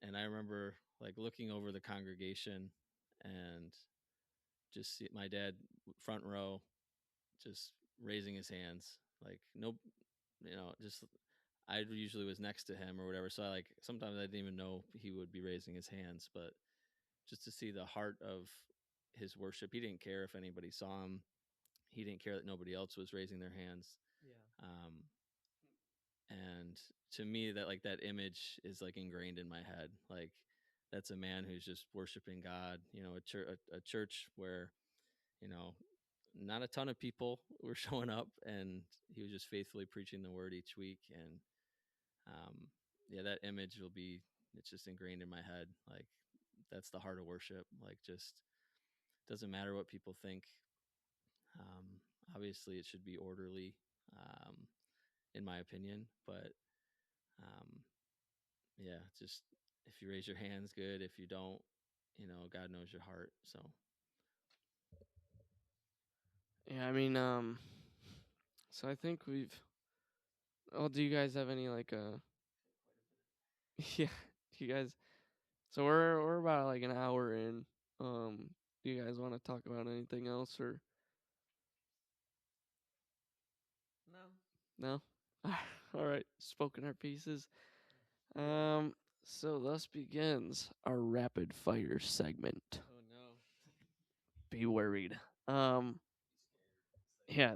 Speaker 2: And I remember like looking over the congregation and just see my dad front row, just raising his hands, like nope, just I usually was next to him or whatever. So sometimes I didn't even know he would be raising his hands, but just to see the heart of his worship, he didn't care if anybody saw him. He didn't care that nobody else was raising their hands.
Speaker 3: Yeah.
Speaker 2: And to me, that image is like ingrained in my head. Like that's a man who's just worshiping God. A church where not a ton of people were showing up, and he was just faithfully preaching the word each week. And yeah, that image it's just ingrained in my head. Like that's the heart of worship. Like just doesn't matter what people think. Um, Obviously, it should be orderly, um, in my opinion. But um, yeah, just if you raise your hands, good. If you don't, God knows your heart. So
Speaker 1: Yeah, I mean, so I think we've. Oh, do you guys have any like yeah, do you guys? So we're about like an hour in. Do you guys want to talk about anything else or
Speaker 3: No.
Speaker 1: no? All right, spoken our pieces. So thus begins our rapid fire segment.
Speaker 3: Oh no.
Speaker 1: Be worried. Um, yeah.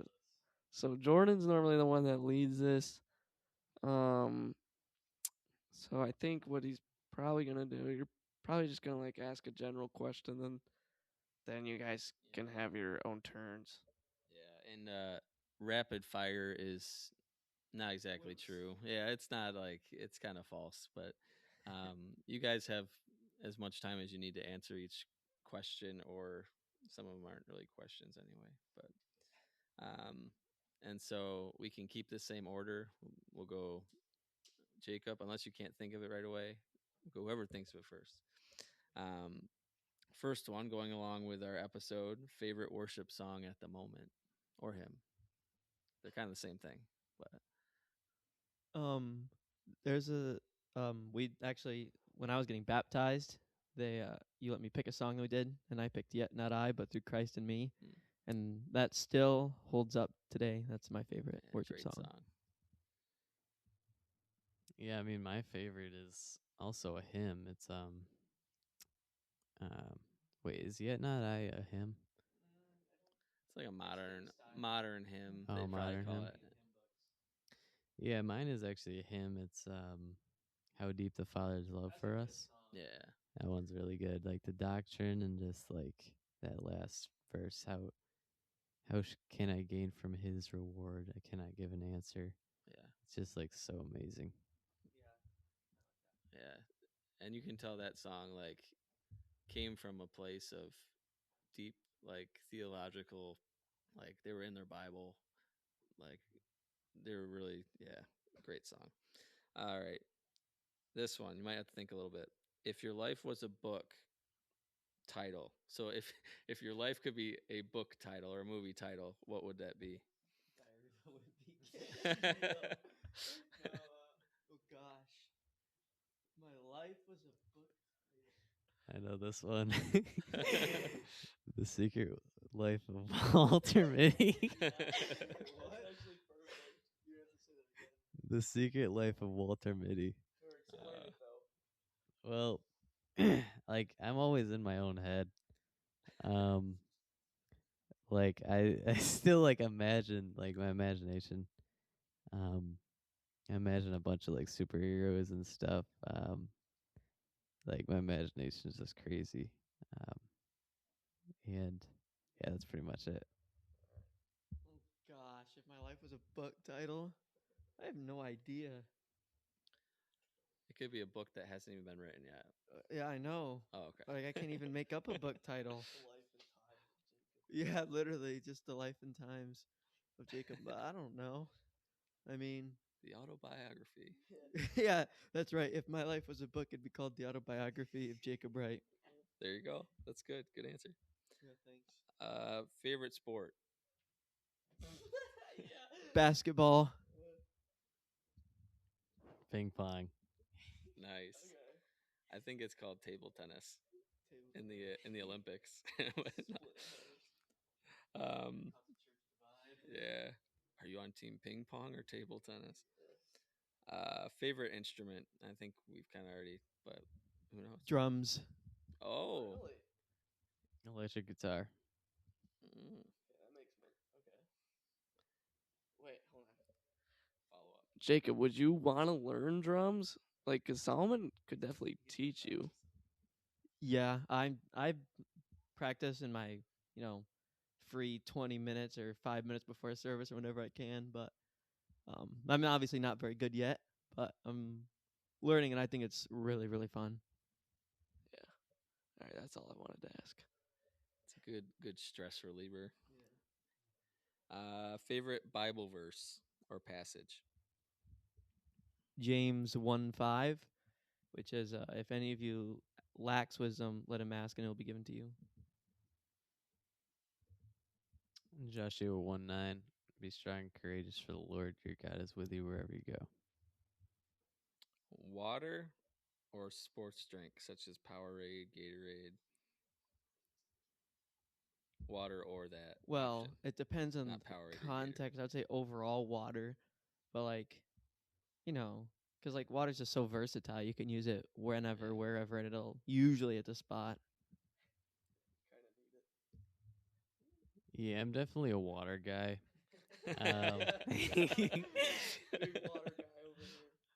Speaker 1: So Jordan's normally the one that leads this. Um, so I think what he's probably gonna do, you're probably just gonna like ask a general question, then you guys can have your own turns.
Speaker 2: yeah, and rapid fire is not exactly true. Yeah, it's not like it's kind of false, but you guys have as much time as you need to answer each question, or some of them aren't really questions anyway. But and so we can keep the same order. We'll go Jacob, unless you can't think of it right away. We'll go whoever thinks of it first. Um, First one, going along with our episode, favorite worship song at the moment, or hymn. They're kind of the same thing, but
Speaker 3: There's a we actually when I was getting baptized, they you let me pick a song that we did, and I picked Yet Not I, but Through Christ in Me, and that still holds up today. That's my favorite
Speaker 2: yeah,
Speaker 3: worship
Speaker 2: great
Speaker 3: song.
Speaker 4: Yeah, I mean my favorite is also a hymn. It's wait, is Yet Not I a hymn?
Speaker 2: It's like a modern hymn.
Speaker 4: Oh,
Speaker 2: They probably
Speaker 4: modern
Speaker 2: call
Speaker 4: hymn.
Speaker 2: it.
Speaker 4: Yeah, mine is actually a hymn. It's How Deep the Father's Love for Us.
Speaker 2: Yeah,
Speaker 4: That one's really good. Like the doctrine and just like that last verse, how can I gain from his reward? I cannot give an answer.
Speaker 2: Yeah.
Speaker 4: It's just like so amazing.
Speaker 2: Yeah. And you can tell that song like came from a place of deep like theological, like they were in their Bible, like they were really, yeah, great song. All right. This one, you might have to think a little bit. If your life was a book title. So if if your life could be a book title or a movie title, what would that be?
Speaker 3: Diary of a Wimpy Kid. Oh gosh, my life was a book.
Speaker 4: I know this one. The Secret Life of Walter Mitty. The Secret Life of Walter Mitty. Well, like I'm always in my own head. Like I still like imagine like my imagination. I imagine a bunch of like superheroes and stuff. Like my imagination is just crazy. Um, and yeah, that's pretty much it.
Speaker 3: Oh gosh, if my life was a book title, I have no idea.
Speaker 2: It could be a book that hasn't even been written yet.
Speaker 3: Yeah, I know.
Speaker 2: Oh, okay.
Speaker 3: Like I can't even make up a book title. Yeah, literally just the life and times of Jacob. But I don't know. I mean,
Speaker 2: The autobiography.
Speaker 3: yeah, that's right. If my life was a book, it'd be called The Autobiography of Jacob Wright.
Speaker 2: There you go. That's good. Good answer.
Speaker 3: Yeah, thanks.
Speaker 2: Favorite sport?
Speaker 3: Basketball.
Speaker 4: Ping pong.
Speaker 2: Nice. I think it's called table tennis in the Olympics. Yeah. Are you on team ping pong or table tennis? Favorite instrument? I think we've kind of already, but who knows?
Speaker 3: Drums.
Speaker 2: Oh.
Speaker 4: Electric guitar.
Speaker 2: Mm.
Speaker 1: That makes sense. Okay. Wait, hold on.
Speaker 2: Follow up.
Speaker 1: Jacob, would you want to learn drums? Like, cause Solomon could definitely teach you.
Speaker 3: Yeah, I practice in my free 20 minutes or 5 minutes before service or whenever I can. But I'm obviously not very good yet, but I'm learning, and I think it's really really fun.
Speaker 1: All right, that's all I wanted to ask.
Speaker 2: It's a good stress reliever. Favorite Bible verse or passage?
Speaker 3: James 1:5, which is if any of you lacks wisdom, let him ask, and it will be given to you.
Speaker 4: Joshua 1:9. Be strong and courageous, for the Lord your God is with you wherever you go.
Speaker 2: Water or sports drink such as Powerade, Gatorade? Water or that
Speaker 3: Well,
Speaker 2: option.
Speaker 3: it depends on
Speaker 2: Not
Speaker 3: the
Speaker 2: Powerade or Gatorade.
Speaker 3: context. I'd say overall water, but like, because like water's just so versatile. You can use it whenever,
Speaker 2: Yeah.
Speaker 3: wherever, and it'll usually at the spot.
Speaker 4: Yeah, I'm definitely a water guy.
Speaker 1: Big water guy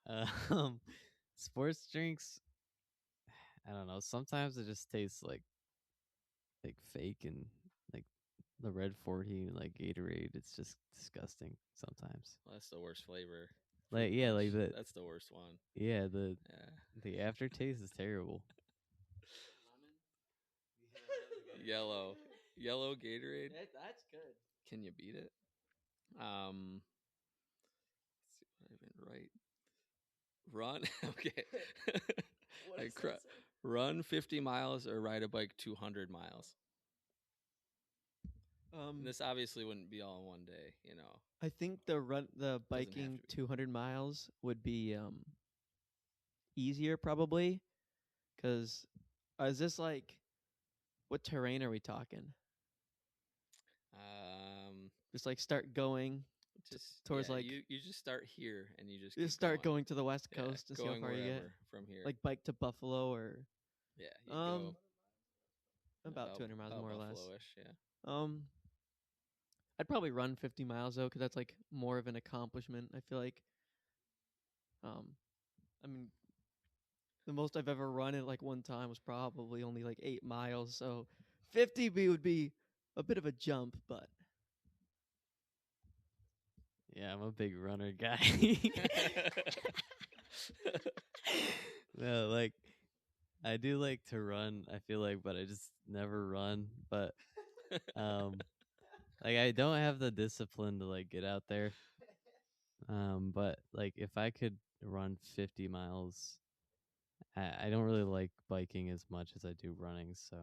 Speaker 1: over here.
Speaker 4: Sports drinks, I don't know. Sometimes it just tastes like fake and like the Red 40 and like Gatorade. It's just disgusting sometimes.
Speaker 2: Well, that's the worst flavor.
Speaker 4: Like
Speaker 2: Fruit
Speaker 4: yeah, like
Speaker 2: punch,
Speaker 4: the
Speaker 2: that's the worst one.
Speaker 4: yeah
Speaker 2: Yeah.
Speaker 4: the aftertaste is terrible.
Speaker 2: Yellow Gatorade.
Speaker 3: That's good.
Speaker 2: Can you beat it? Let's see what I even write. Run. Okay.
Speaker 1: What
Speaker 2: I
Speaker 1: does
Speaker 2: cra-
Speaker 1: that say?
Speaker 2: Run 50 miles or ride a bike 200 miles. And this obviously wouldn't be all in one day,
Speaker 3: I think the biking
Speaker 2: to be.
Speaker 3: 200 miles would be easier probably, because is this like what terrain are we talking? Just like start going
Speaker 2: Just
Speaker 3: towards like
Speaker 2: you just start here and you just
Speaker 3: just
Speaker 2: keep
Speaker 3: start
Speaker 2: going
Speaker 3: going to the west
Speaker 2: Yeah,
Speaker 3: coast and see how
Speaker 2: going
Speaker 3: far you get.
Speaker 2: wherever from here.
Speaker 3: Like bike to Buffalo or
Speaker 2: yeah, you go
Speaker 3: about 200 miles
Speaker 2: about
Speaker 3: more or less.
Speaker 2: Buffalo-ish, yeah.
Speaker 3: I'd probably run 50 miles though, because that's like more of an accomplishment. I feel like, I mean, the most I've ever run at like one time was probably only like 8 miles. So 50 would be a bit of a jump, but
Speaker 4: Yeah, I'm a big runner guy. No, like I do like to run, I feel like, but I just never run. But like I don't have the discipline to like get out there. But like if I could run 50 miles, I don't really like biking as much as I do running, so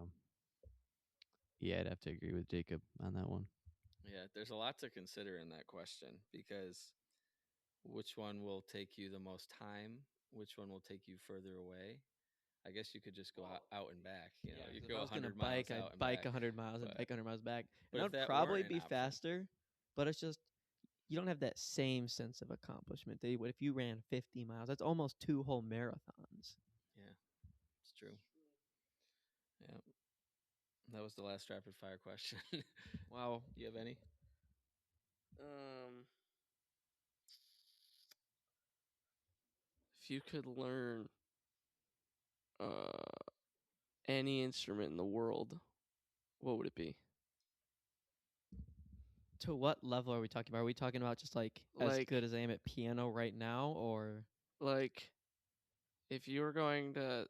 Speaker 4: yeah, I'd have to agree with Jacob on that one.
Speaker 2: Yeah, there's a lot to consider in that question because which one will take you the most time? Which one will take you further away? I guess you could just go out and back. You know, you
Speaker 3: 'cause
Speaker 2: could
Speaker 3: if I
Speaker 2: go
Speaker 3: was gonna
Speaker 2: 100 miles
Speaker 3: bike, I'd
Speaker 2: out and
Speaker 3: bike
Speaker 2: back.
Speaker 3: 100 miles and
Speaker 2: but-
Speaker 3: bike 100 miles back,
Speaker 2: but
Speaker 3: and
Speaker 2: if
Speaker 3: that would
Speaker 2: that
Speaker 3: probably
Speaker 2: weren't an
Speaker 3: be
Speaker 2: option-
Speaker 3: faster. But it's just you don't have that same sense of accomplishment that you would if you ran 50 miles. That's almost 2 whole marathons.
Speaker 2: Yeah, it's true. Yeah, that was the last rapid fire question.
Speaker 1: Wow.
Speaker 2: Do you have any?
Speaker 1: If you could learn uh any instrument in the world, what would it be?
Speaker 3: To what level are we talking about? Are we talking about just like as
Speaker 1: Like-
Speaker 3: good as I am at piano right now, or
Speaker 1: Like, if you were going to,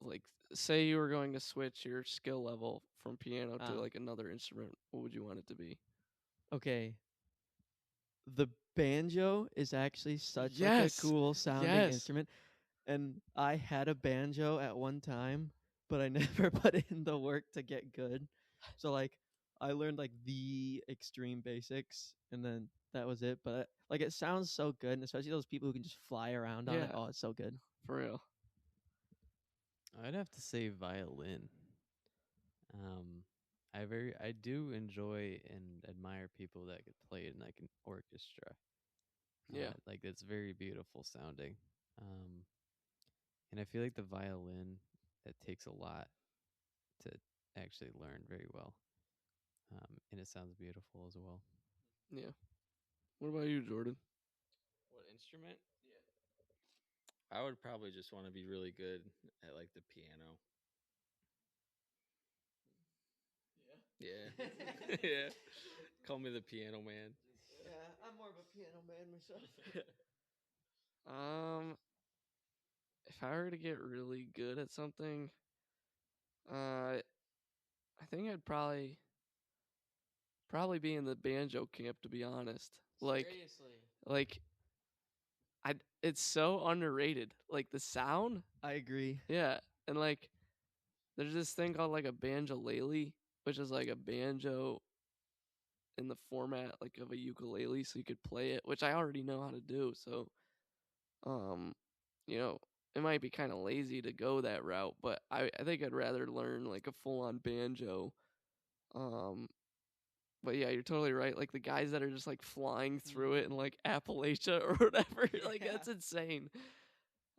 Speaker 1: like, say you were going to switch your skill level from piano to
Speaker 3: Ah.
Speaker 1: like another instrument, what would you want it to be?
Speaker 3: okay? The banjo is actually such like
Speaker 1: Yes,
Speaker 3: a cool sounding
Speaker 1: yes.
Speaker 3: instrument, and I had a banjo at one time, but I never put in the work to get good. So like I learned like the extreme basics, and then that was it. But like it sounds so good, and especially those people who can just fly around on it.
Speaker 1: Yeah.
Speaker 3: Oh, it's so good.
Speaker 1: For real.
Speaker 4: I'd have to say violin. I do enjoy and admire people that could play it in like an orchestra.
Speaker 1: Yeah.
Speaker 4: Like it's very beautiful sounding. And I feel like the violin, it takes a lot to actually learn very well. And it sounds beautiful as well.
Speaker 1: Yeah. What about you, Jordan?
Speaker 2: What instrument? Yeah. I would probably just want to be really good at like the piano. Yeah. Yeah. Call me the piano man.
Speaker 3: Yeah, I'm more of a piano man myself.
Speaker 1: If I were to get really good at something, I think I'd probably be in the banjo camp, to be honest. Like it's so underrated. Like the sound,
Speaker 3: I agree.
Speaker 1: yeah, and like there's this thing called like a banjolele, which is like a banjo in the format like of a ukulele, so you could play it, which I already know how to do. So, um, it might be kind of lazy to go that route, but I think I'd rather learn like a full on banjo. But yeah, you're totally right. Like the guys that are just like flying through it in like Appalachia or whatever, like
Speaker 3: Yeah.
Speaker 1: that's insane.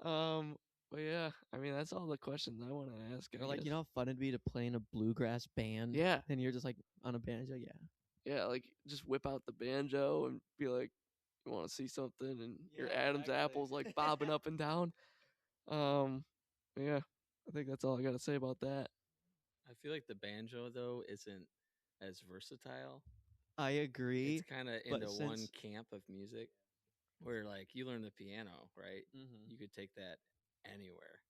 Speaker 1: But yeah, I mean that's all the questions I want to ask. I
Speaker 3: Or like
Speaker 1: guess.
Speaker 3: you know how fun it'd be to play in a bluegrass band.
Speaker 1: Yeah.
Speaker 3: And you're just like on a banjo. Yeah.
Speaker 1: Yeah, like just whip out the banjo and be like, "You want to see something?" And your
Speaker 3: Yeah,
Speaker 1: Adam's
Speaker 3: exactly.
Speaker 1: apples like bobbing up and down. Yeah, I think that's all I got to say about that.
Speaker 2: I feel like the banjo though isn't as versatile.
Speaker 3: I agree.
Speaker 2: It's kind of
Speaker 3: but
Speaker 2: into one
Speaker 3: since-
Speaker 2: camp of music where like you learn the piano, right?
Speaker 3: Mhm.
Speaker 2: You could take that anywhere.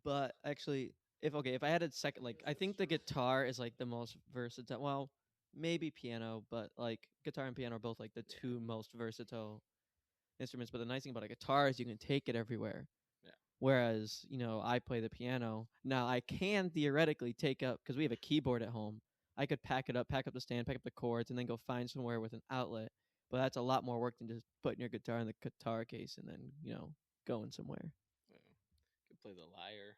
Speaker 3: But actually, if I had a second, like I think the guitar is like the most versatile. Well, maybe piano, but like guitar and piano are both like the two most versatile instruments. But the nice thing about a guitar is you can take it everywhere.
Speaker 2: Yeah.
Speaker 3: Whereas I play the piano. Now I can theoretically take up because we have a keyboard at home. I could pack it up, pack up the stand, pack up the chords, and then go find somewhere with an outlet. But that's a lot more work than just putting your guitar in the guitar case and then going somewhere.
Speaker 2: Yeah. Could play the lyre.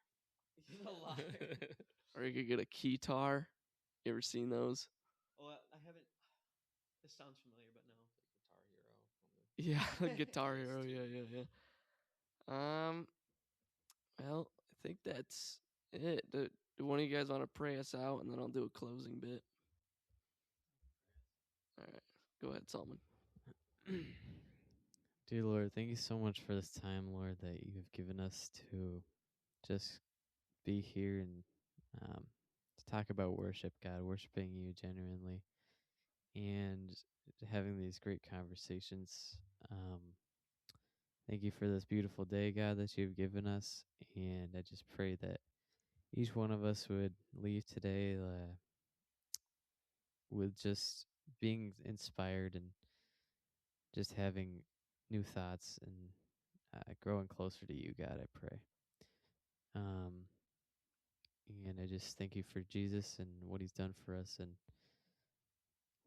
Speaker 1: Or you could get a keytar. You ever seen those?
Speaker 3: Oh, I haven't. This sounds familiar, but no.
Speaker 2: Guitar Hero.
Speaker 1: Yeah, Guitar Hero. Yeah. Well, I think that's it. Do one of you guys want to pray us out, and then I'll do a closing bit. All right, go ahead, Solomon.
Speaker 4: Dear Lord, thank you so much for this time, Lord, that you have given us to just be here and to talk about worship, God, worshiping you genuinely. and having these great conversations. Thank you for this beautiful day, God, that you've given us. And I just pray that each one of us would leave today with just being inspired and just having new thoughts and growing closer to you, God, I pray. And I just thank you for Jesus and what he's done for us. And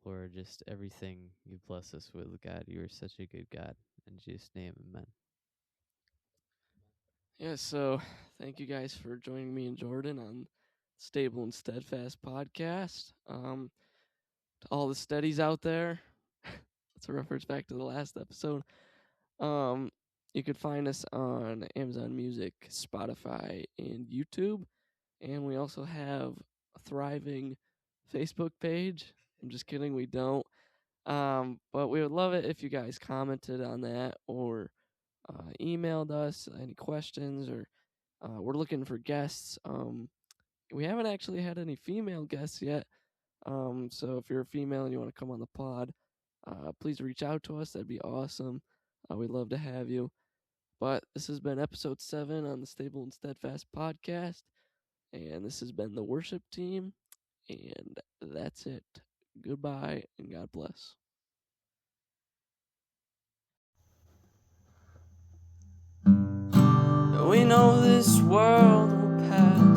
Speaker 4: Lord, just everything you bless us with, God. You are such a good God. In Jesus' name, amen.
Speaker 1: Yeah, so thank you guys for joining me and Jordan on Stable and Steadfast Podcast. To all the steadies out there, that's a reference back to the last episode. You could find us on Amazon Music, Spotify, and YouTube. And we also have a thriving Facebook page. I'm just kidding, we don't. But we would love it if you guys commented on that or emailed us any questions, or we're looking for guests. We haven't actually had any female guests yet. So if you're a female and you want to come on the pod, please reach out to us. That'd be awesome. We'd love to have you. But this has been episode 7 on the Stable and Steadfast Podcast. And this has been the worship team. And that's it. Goodbye and God bless. We know this world will pass.